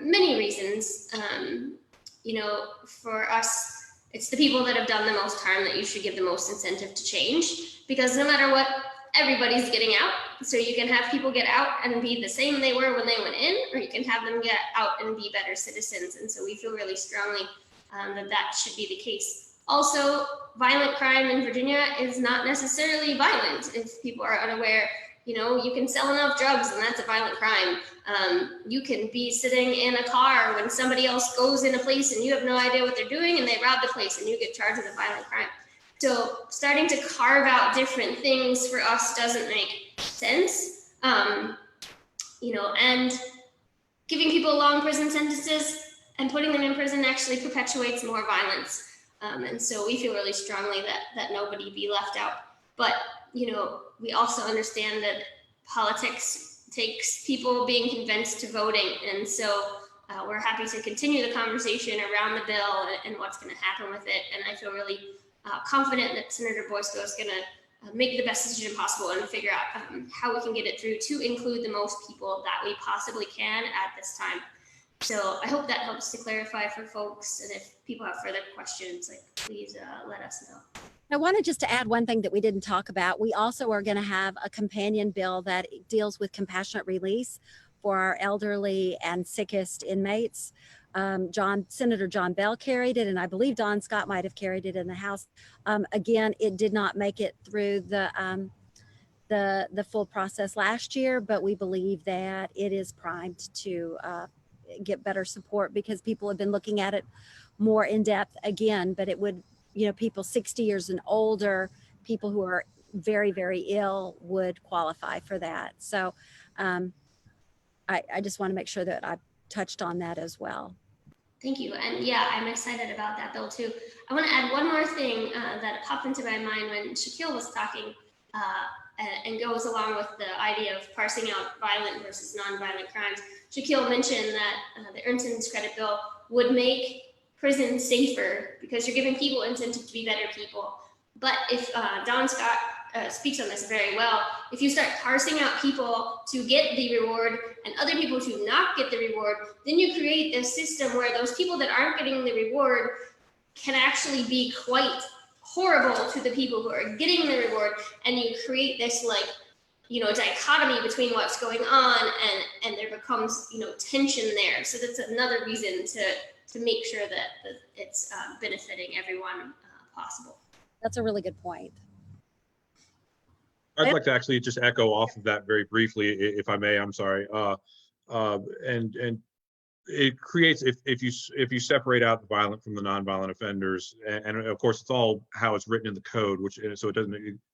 many reasons. For us, it's the people that have done the most harm that you should give the most incentive to change, because no matter what, everybody's getting out. So you can have people get out and be the same they were when they went in, or you can have them get out and be better citizens. And so we feel really strongly that should be the case. Also, violent crime in Virginia is not necessarily violent. If people are unaware, you can sell enough drugs and that's a violent crime. You can be sitting in a car when somebody else goes in a place and you have no idea what they're doing and they rob the place and you get charged with a violent crime. So starting to carve out different things for us doesn't make sense. And giving people long prison sentences and putting them in prison actually perpetuates more violence. And so we feel really strongly that nobody be left out. But, we also understand that politics takes people being convinced to voting. And so we're happy to continue the conversation around the bill and what's going to happen with it. And I feel really confident that Senator Boysko is going to make the best decision possible and figure out how we can get it through to include the most people that we possibly can at this time. So I hope that helps to clarify for folks. And if people have further questions, please let us know. I wanted just to add one thing that we didn't talk about. We also are going to have a companion bill that deals with compassionate release for our elderly and sickest inmates. Senator John Bell carried it, and I believe Don Scott might have carried it in the House. Again, it did not make it through the full process last year, but we believe that it is primed to get better support because people have been looking at it more in depth again. But it would, people 60 years and older, people who are very, very ill would qualify for that. So I just want to make sure that I touched on that as well. Thank you. And yeah, I'm excited about that bill too. I want to add one more thing that popped into my mind when Shaquille was talking and goes along with the idea of parsing out violent versus nonviolent crimes. Shaquille mentioned that the earned sentence credit bill would make prison safer because you're giving people incentive to be better people. But if Don Scott speaks on this very well, if you start parsing out people to get the reward and other people to not get the reward, then you create this system where those people that aren't getting the reward can actually be quite horrible to the people who are getting the reward, and you create this dichotomy between what's going on, and there becomes tension there. So that's another reason to make sure that it's benefiting everyone possible. That's a really good point. I'd like to actually just echo off of that very briefly, if I may. I'm sorry. And it creates, if you separate out the violent from the nonviolent offenders, and of course it's all how it's written in the code, so it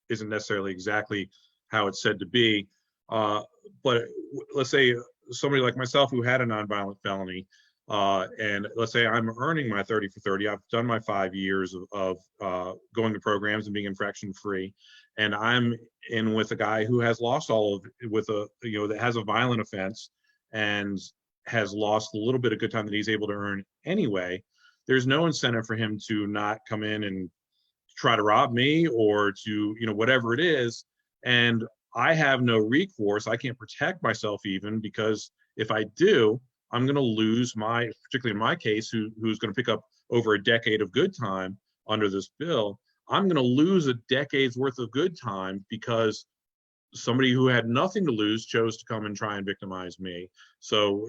isn't necessarily exactly how it's said to be. But let's say somebody like myself who had a nonviolent felony, and let's say I'm earning my 30 for 30. I've done my 5 years of going to programs and being infraction free, and I'm in with a guy who has lost all of it with that has a violent offense and has lost a little bit of good time that he's able to earn anyway. There's no incentive for him to not come in and try to rob me or to whatever it is, and I have no recourse. I can't protect myself even, because if I do, I'm going to lose particularly in my case, who's going to pick up over a decade of good time under this bill. I'm going to lose a decade's worth of good time because somebody who had nothing to lose chose to come and try and victimize me. So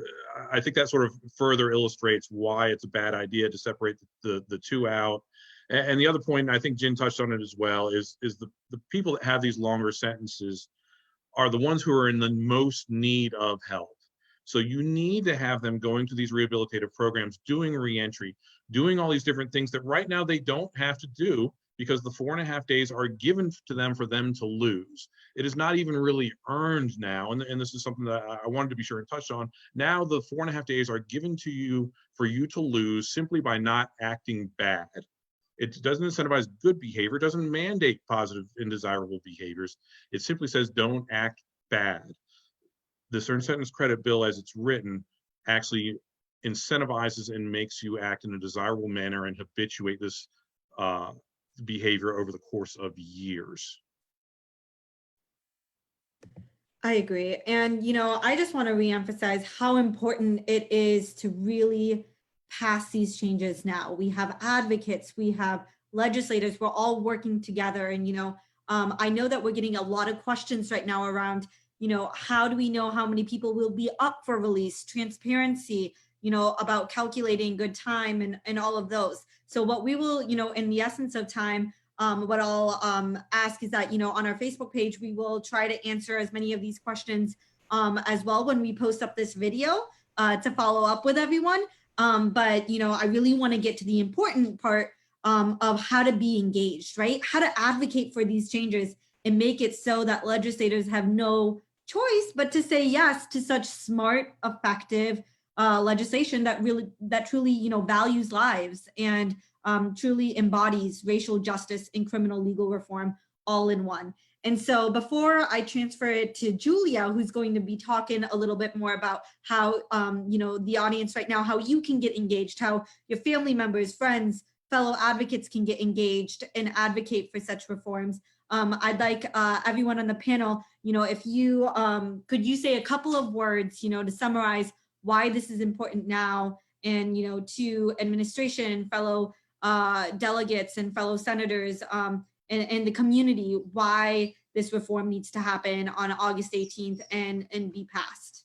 I think that sort of further illustrates why it's a bad idea to separate the two out. And the other point, and I think Jen touched on it as well, is the people that have these longer sentences are the ones who are in the most need of help. So you need to have them going to these rehabilitative programs, doing reentry, doing all these different things that right now they don't have to do, because the 4.5 days are given to them for them to lose. It is not even really earned now, and this is something that I wanted to be sure and touch on. Now the 4.5 days are given to you for you to lose simply by not acting bad. It doesn't incentivize good behavior. It doesn't mandate positive and desirable behaviors. It simply says don't act bad. The earned sentence credit bill, as it's written, actually incentivizes and makes you act in a desirable manner and habituate this behavior over the course of years. I agree. And, I just want to reemphasize how important it is to really pass these changes now. We have advocates, we have legislators, we're all working together. And, I know that we're getting a lot of questions right now around, how do we know how many people will be up for release, transparency, about calculating good time and all of those. So what we will, in the essence of time, what I'll ask is that, on our Facebook page, we will try to answer as many of these questions as well when we post up this video to follow up with everyone. But, I really want to get to the important part of how to be engaged, right? How to advocate for these changes and make it so that legislators have no choice but to say yes to such smart, effective legislation that truly, values lives and truly embodies racial justice and criminal legal reform all in one. And so before I transfer it to Julia, who's going to be talking a little bit more about how, the audience right now, how you can get engaged, how your family members, friends, fellow advocates can get engaged and advocate for such reforms. I'd like everyone on the panel, if you, could you say a couple of words, to summarize why this is important now, and, to administration, fellow delegates and fellow senators, and the community, why this reform needs to happen on August 18th and be passed.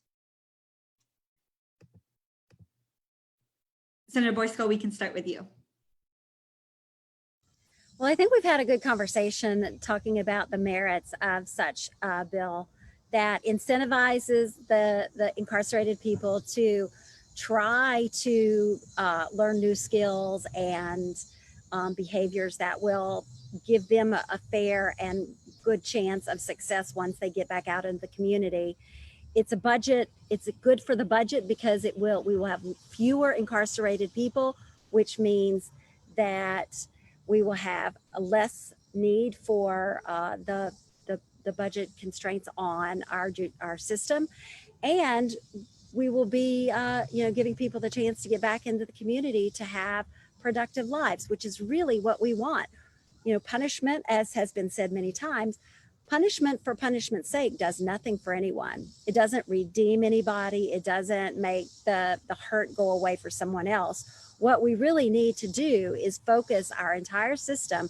Senator Boysko, we can start with you. Well, I think we've had a good conversation talking about the merits of such a bill that incentivizes the incarcerated people to try to learn new skills and behaviors that will give them a fair and good chance of success once they get back out in the community. it's a budget. It's good for the budget because we will have fewer incarcerated people, which means that we will have a less need for the budget constraints on our system, and we will be giving people the chance to get back into the community to have productive lives, which is really what we want. Punishment, as has been said many times, punishment for punishment's sake does nothing for anyone. It doesn't redeem anybody. It doesn't make the hurt go away for someone else. What we really need to do is focus our entire system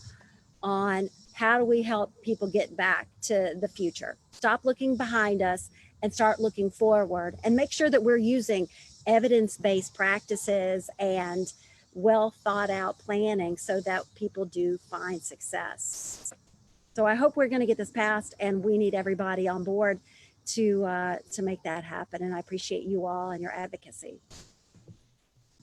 on how do we help people get back to the future. Stop looking behind us and start looking forward, and make sure that we're using evidence-based practices and well thought out planning so that people do find success. So I hope we're going to get this passed, and we need everybody on board to make that happen. And I appreciate you all and your advocacy.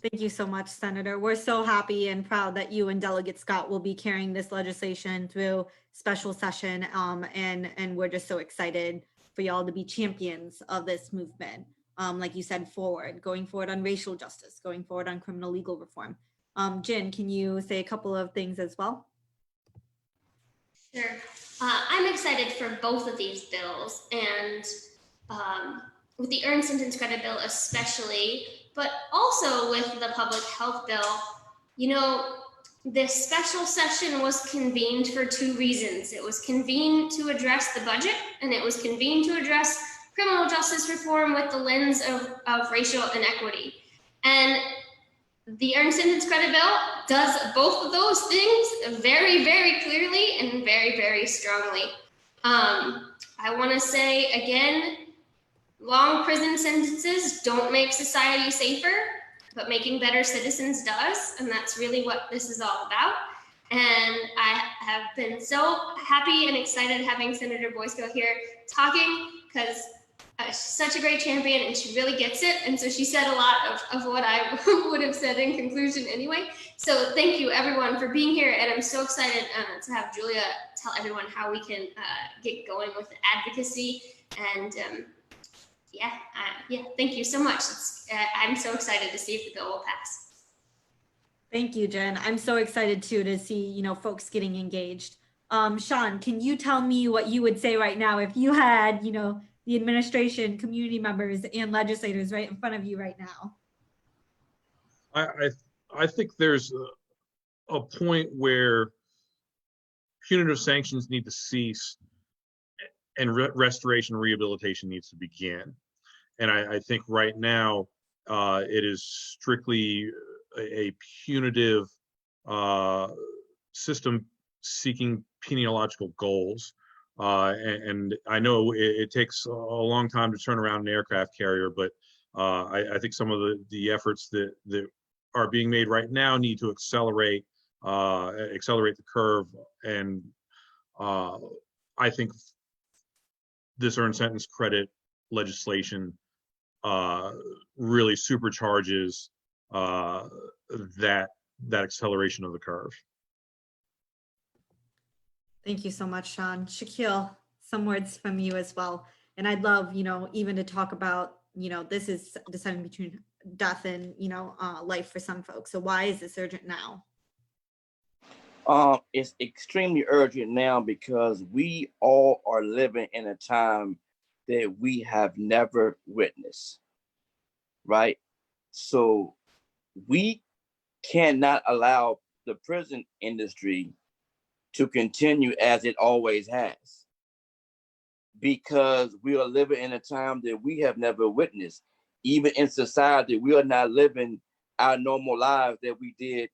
Thank you so much, Senator. We're so happy and proud that you and Delegate Scott will be carrying this legislation through special session. And we're just so excited for y'all to be champions of this movement. Like you said, going forward on racial justice, going forward on criminal legal reform. Jen, can you say a couple of things as well? Sure. I'm excited for both of these bills, and with the earned sentence credit bill especially, but also with the public health bill. This special session was convened for two reasons. It was convened to address the budget, and it was convened to address criminal justice reform with the lens of racial inequity. And the earned sentence credit bill does both of those things very, very clearly and very, very strongly. I want to say again, long prison sentences don't make society safer, but making better citizens does. And that's really what this is all about. And I have been so happy and excited having Senator Boysko here talking, because she's such a great champion and she really gets it. And so she said a lot of what I would have said in conclusion anyway. So thank you everyone for being here. And I'm so excited to have Julia tell everyone how we can get going with advocacy. And thank you so much. I'm so excited to see if the bill will pass. Thank you, Jen. I'm so excited too to see, folks getting engaged. Sean, can you tell me what you would say right now if you had, the administration, community members, and legislators right in front of you right now? I think there's a point where punitive sanctions need to cease and restoration and rehabilitation needs to begin. And I think right now it is strictly a punitive system seeking peniological goals. And I know it takes a long time to turn around an aircraft carrier, but I think some of the efforts that are being made right now need to accelerate the curve. And I think this earned sentence credit legislation really supercharges that acceleration of the curve. Thank you so much, Sean. Shaquille, some words from you as well. And I'd love, even to talk about, this is deciding between death and, life for some folks. So why is this urgent now? It's extremely urgent now because we all are living in a time that we have never witnessed, right? So we cannot allow the prison industry to continue as it always has, because we are living in a time that we have never witnessed. Even in society, we are not living our normal lives that we did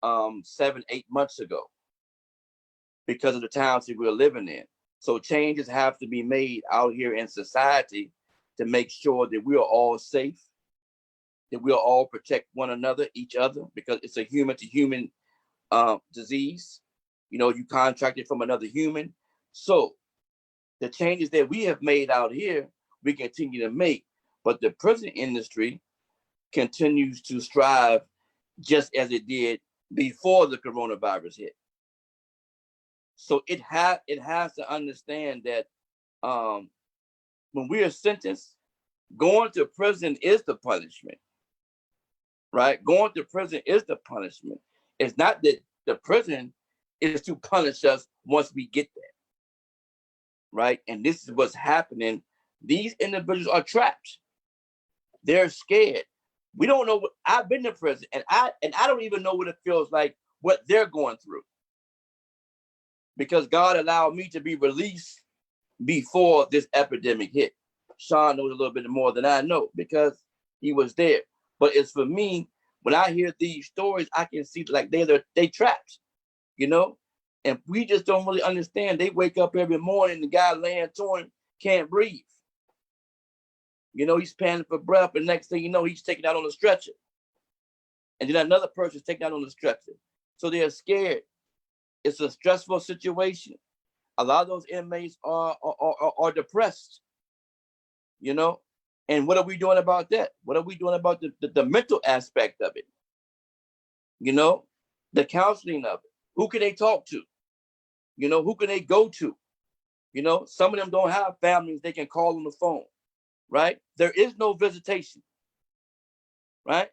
7-8 months ago because of the times that we're living in. So changes have to be made out here in society to make sure that we are all safe, that we'll all protect one another, each other, because it's a human to human disease. You contracted from another human. So the changes that we have made out here, we continue to make, but the prison industry continues to strive just as it did before the coronavirus hit. So it has to understand that when we are sentenced, Going to prison is the punishment, right? Going to prison is the punishment. It's not that the prison is to punish us once we get there, right? And this is what's happening. These individuals are trapped. They're scared. We don't know what I've been to prison, and I don't even know what it feels like, what they're going through. Because God allowed me to be released before this epidemic hit. Sean knows a little bit more than I know because he was there. But it's for me, when I hear these stories, I can see like they trapped, you know? And we just don't really understand. They wake up every morning, the guy laying torn, can't breathe. You know, he's panting for breath, and next thing you know, he's taken out on a stretcher. And then another person's taken out on the stretcher. So they're scared. It's a stressful situation. A lot of those inmates are depressed, you know? And what are we doing about that? What are we doing about the mental aspect of it? You know, the counseling of it. Who can they talk to? You know, who can they go to? You know, some of them don't have families they can call on the phone, right? There is no visitation, right?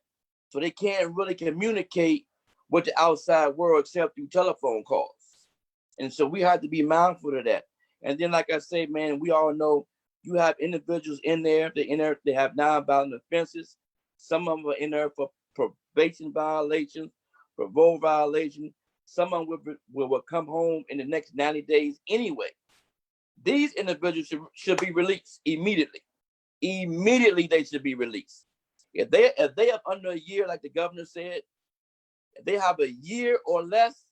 So they can't really communicate with the outside world except through telephone calls. And so we have to be mindful of that. And then, like I say, man, we all know you have individuals in there, they have nonviolent offenses. Some of them are in there for probation violations, parole violations. Some of them will come home in the next 90 days anyway. These individuals should be released immediately. Immediately they should be released. If they have under a year, like the governor said, if they have a year or less,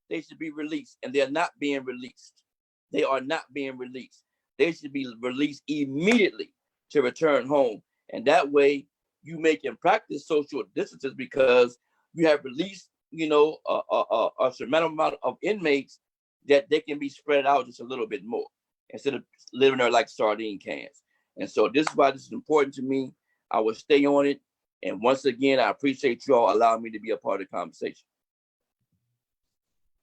they should be released, and they're not being released. They are not being released. They should be released immediately to return home. And that way you make and practice social distances because you have released, you know, a certain amount of inmates that they can be spread out just a little bit more instead of living there like sardine cans. And so this is why this is important to me. I will stay on it. And once again, I appreciate you all allowing me to be a part of the conversation.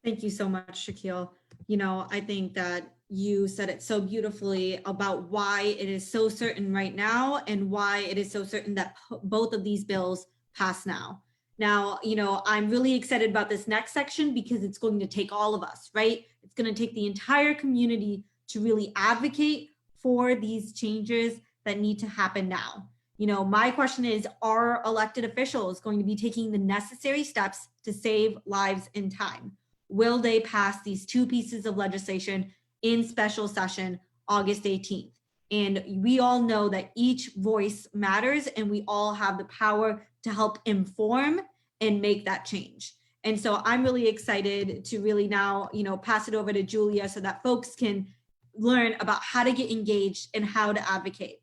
Thank you so much, Shaquille. You know, I think that you said it so beautifully about why it is so certain right now and why it is so certain that both of these bills pass now. Now, you know, I'm really excited about this next section because it's going to take all of us, right? It's going to take the entire community to really advocate for these changes that need to happen now. You know, my question is, are elected officials going to be taking the necessary steps to save lives in time? Will they pass these two pieces of legislation in special session August 18th? And we all know that each voice matters and we all have the power to help inform and make that change. And so I'm really excited to really now, you know, pass it over to Julia so that folks can learn about how to get engaged and how to advocate.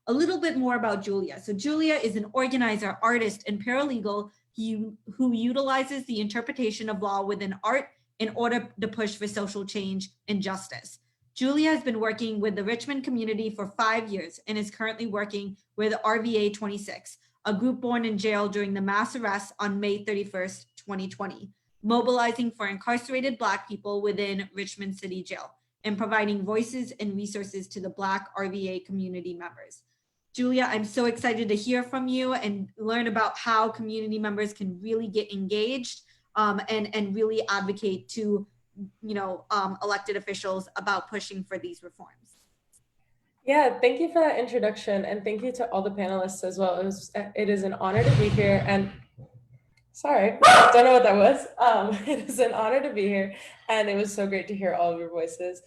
A little bit more about Julia. So Julia is an organizer, artist, and paralegal who utilizes the interpretation of law within art in order to push for social change and justice. Julia has been working with the Richmond community for 5 years and is currently working with RVA 26, a group born in jail during the mass arrest on May 31st, 2020, mobilizing for incarcerated Black people within Richmond City Jail and providing voices and resources to the Black RVA community members. Julia, I'm so excited to hear from you and learn about how community members can really get engaged and really advocate to, you know, elected officials about pushing for these reforms. Yeah, thank you for that introduction, and thank you to all the panelists as well. It is an honor to be here, and sorry, don't know what that was. It is an honor to be here, and it was so great to hear all of your voices.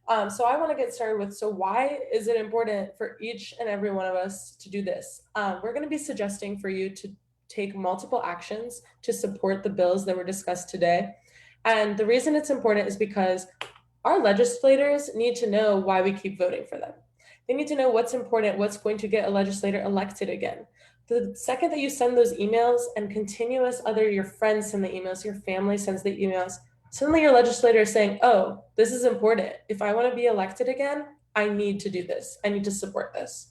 So I want to get started with, so why is it important for each and every one of us to do this? We're going to be suggesting for you to take multiple actions to support the bills that were discussed today. And the reason it's important is because our legislators need to know why we keep voting for them. They need to know what's important, what's going to get a legislator elected again. The second that you send those emails and continuous your friends send the emails, your family sends the emails, suddenly your legislator is saying, oh, this is important. If I want to be elected again, I need to do this. I need to support this.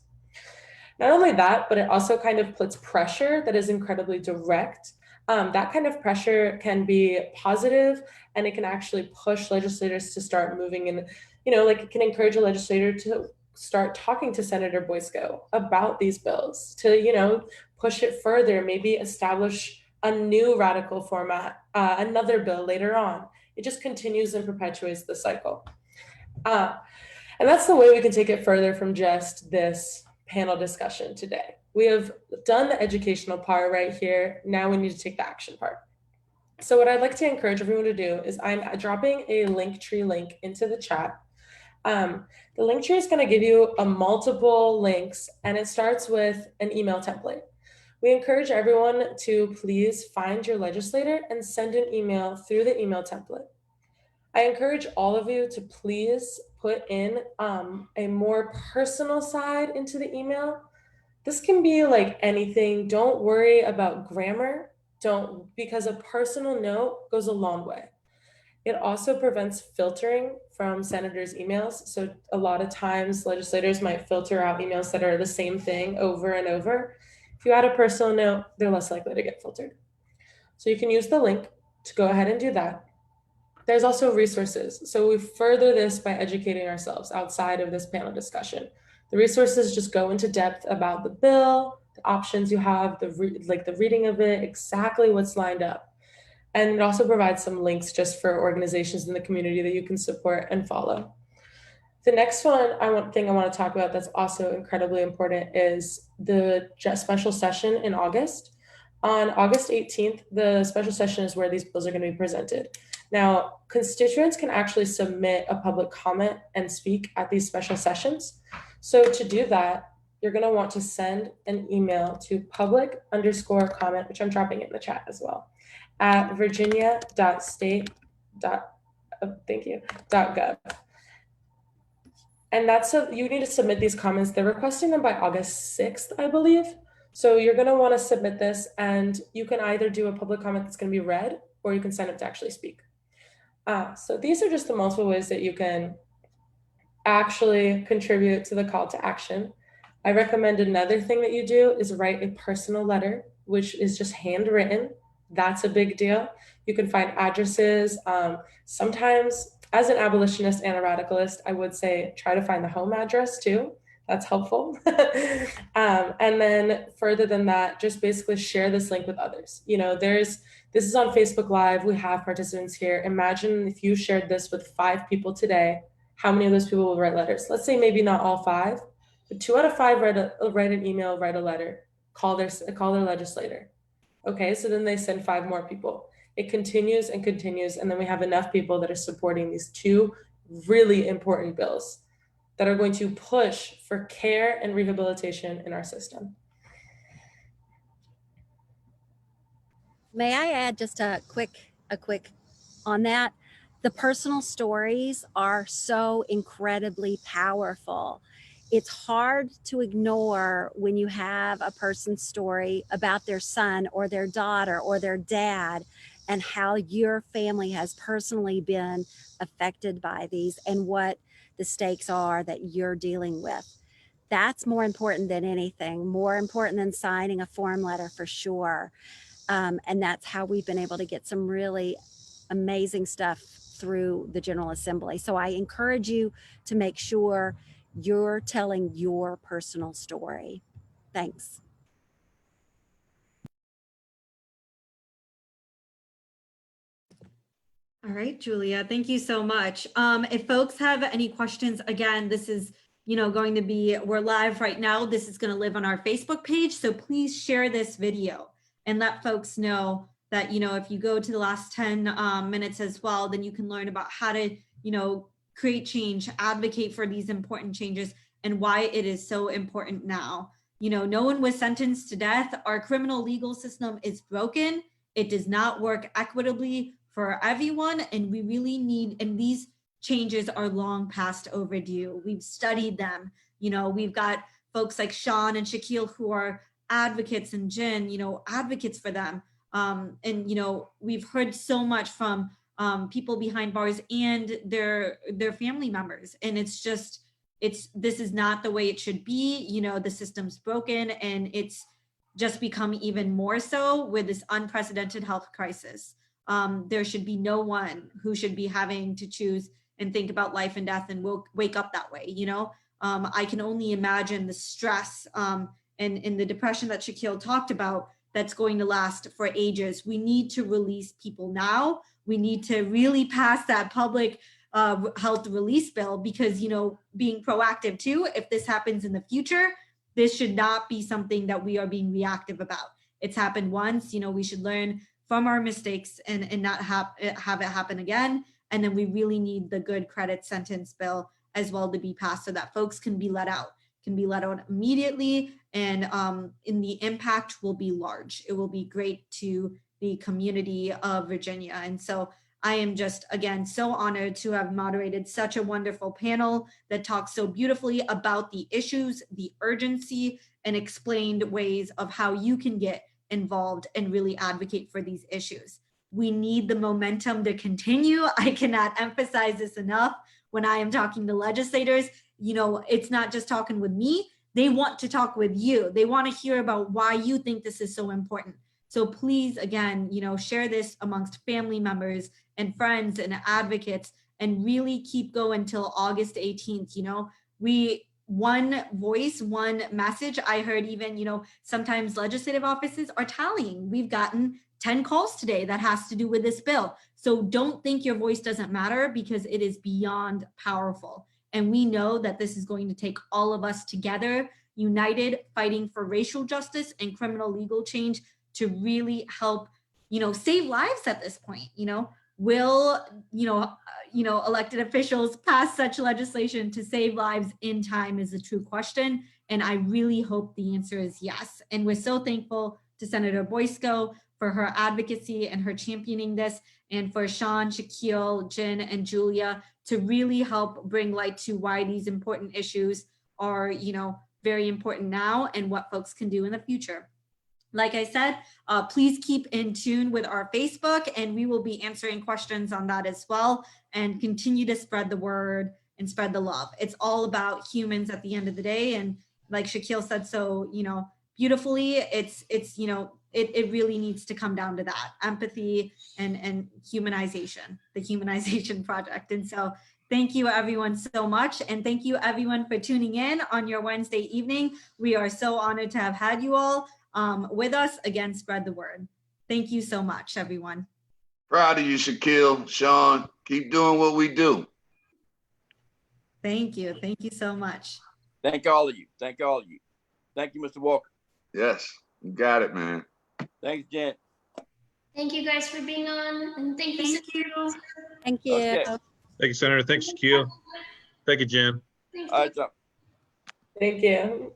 Not only that, but it also kind of puts pressure that is incredibly direct. That kind of pressure can be positive, and it can actually push legislators to start moving in, you know, like it can encourage a legislator to start talking to Senator Boysko about these bills to, push it further, maybe establish a new radical format, another bill later on. It just continues and perpetuates the cycle. And that's the way we can take it further from just this panel discussion today. We have done the educational part right here. Now we need to take the action part. So what I'd like to encourage everyone to do is I'm dropping a Linktree link into the chat. The Linktree is going to give you multiple links, and it starts with an email template. We encourage everyone to please find your legislator and send an email through the email template. I encourage all of you to please put in a more personal side into the email. This can be like anything. Don't worry about grammar. Because a personal note goes a long way. It also prevents filtering from senators' emails. So a lot of times legislators might filter out emails that are the same thing over and over. If you add a personal note, they're less likely to get filtered. So you can use the link to go ahead and do that. There's also resources. So we further this by educating ourselves outside of this panel discussion. The resources just go into depth about the bill, the options you have, the reading of it, exactly what's lined up. And it also provides some links just for organizations in the community that you can support and follow. The next thing I want to talk about that's also incredibly important is the special session in August. On August 18th, the special session is where these bills are going to be presented. Now, constituents can actually submit a public comment and speak at these special sessions. So to do that, you're going to want to send an email to public_comment, which I'm dropping it in the chat as well, at virginia.state.gov. And you need to submit these comments. They're requesting them by August 6th, I believe. So you're going to want to submit this, and you can either do a public comment that's going to be read, or you can sign up to actually speak. So these are just the multiple ways that you can actually contribute to the call to action. I recommend another thing that you do is write a personal letter, which is just handwritten. That's a big deal. You can find addresses. Sometimes, as an abolitionist and a radicalist, I would say try to find the home address too. That's helpful. And then further than that, just basically share this link with others. This is on Facebook Live. We have participants here. Imagine if you shared this with 5 people today, how many of those people will write letters? Let's say maybe not all 5, but 2 out of 5 write an email, write a letter, call their legislator. Okay, so then they send 5 more people. It continues and continues, and then we have enough people that are supporting these 2 really important bills that are going to push for care and rehabilitation in our system. May I add just a quick on that? The personal stories are so incredibly powerful. It's hard to ignore when you have a person's story about their son or their daughter or their dad and how your family has personally been affected by these and what the stakes are that you're dealing with. That's more important than anything, more important than signing a form letter for sure. And that's how we've been able to get some really amazing stuff through the General Assembly. So I encourage you to make sure you're telling your personal story. Thanks. All right, Julia, thank you so much. If folks have any questions, again, this is going to be, we're live right now. This is going to live on our Facebook page. So please share this video and let folks know that, if you go to the last 10 minutes as well, then you can learn about how to, create change, advocate for these important changes and why it is so important now. No one was sentenced to death. Our criminal legal system is broken. It does not work equitably for everyone. And we really need, and these changes are long past overdue. We've studied them. We've got folks like Sean and Shaquille who are advocates, and Jen, advocates for them. And, we've heard so much from people behind bars and their family members. And this is not the way it should be. The system's broken, and it's just become even more so with this unprecedented health crisis. There should be no one who should be having to choose and think about life and death and wake up that way. I can only imagine the stress and the depression that Shaquille talked about that's going to last for ages. We need to release people now. We need to really pass that public health release bill because, being proactive too, if this happens in the future, this should not be something that we are being reactive about. It's happened once, we should learn from our mistakes and not have it happen again. And then we really need the good credit sentence bill as well to be passed so that folks can be let out immediately. And in the impact will be large. It will be great to the community of Virginia. And so I am just, again, so honored to have moderated such a wonderful panel that talks so beautifully about the issues, the urgency, and explained ways of how you can get involved and really advocate for these issues. We need the momentum to continue. I cannot emphasize this enough when I am talking to legislators. It's not just talking with me. They want to talk with you. They want to hear about why you think this is so important. So please, again, share this amongst family members and friends and advocates and really keep going till August 18th. One voice, one message. I heard even, sometimes legislative offices are tallying. We've gotten 10 calls today that has to do with this bill. So don't think your voice doesn't matter because it is beyond powerful. And we know that this is going to take all of us together, united, fighting for racial justice and criminal legal change to really help, save lives at this point. Will, elected officials pass such legislation to save lives in time is the true question. And I really hope the answer is yes. And we're so thankful to Senator Boysko for her advocacy and her championing this, and for Sean, Shaquille, Jen, and Julia to really help bring light to why these important issues are, very important now and what folks can do in the future. Like I said, please keep in tune with our Facebook and we will be answering questions on that as well, and continue to spread the word and spread the love. It's all about humans at the end of the day. And like Shaquille said so, beautifully, it really needs to come down to that empathy and humanization, the humanization project. And so thank you everyone so much. And thank you everyone for tuning in on your Wednesday evening. We are so honored to have had you all with us. Again, spread the word. Thank you so much, everyone. Proud of you, Shaquille, Sean. Keep doing what we do. Thank you. Thank you so much. Thank all of you. Thank all of you. Thank you, Mr. Walker. Yes, you got it, man. Thanks, Jen. Thank you guys for being on, and thank you. Thank you. Okay. Thank you, Senator. Thanks, Shaquille. Thank you, Jen. Thank All you. right, so Thank you.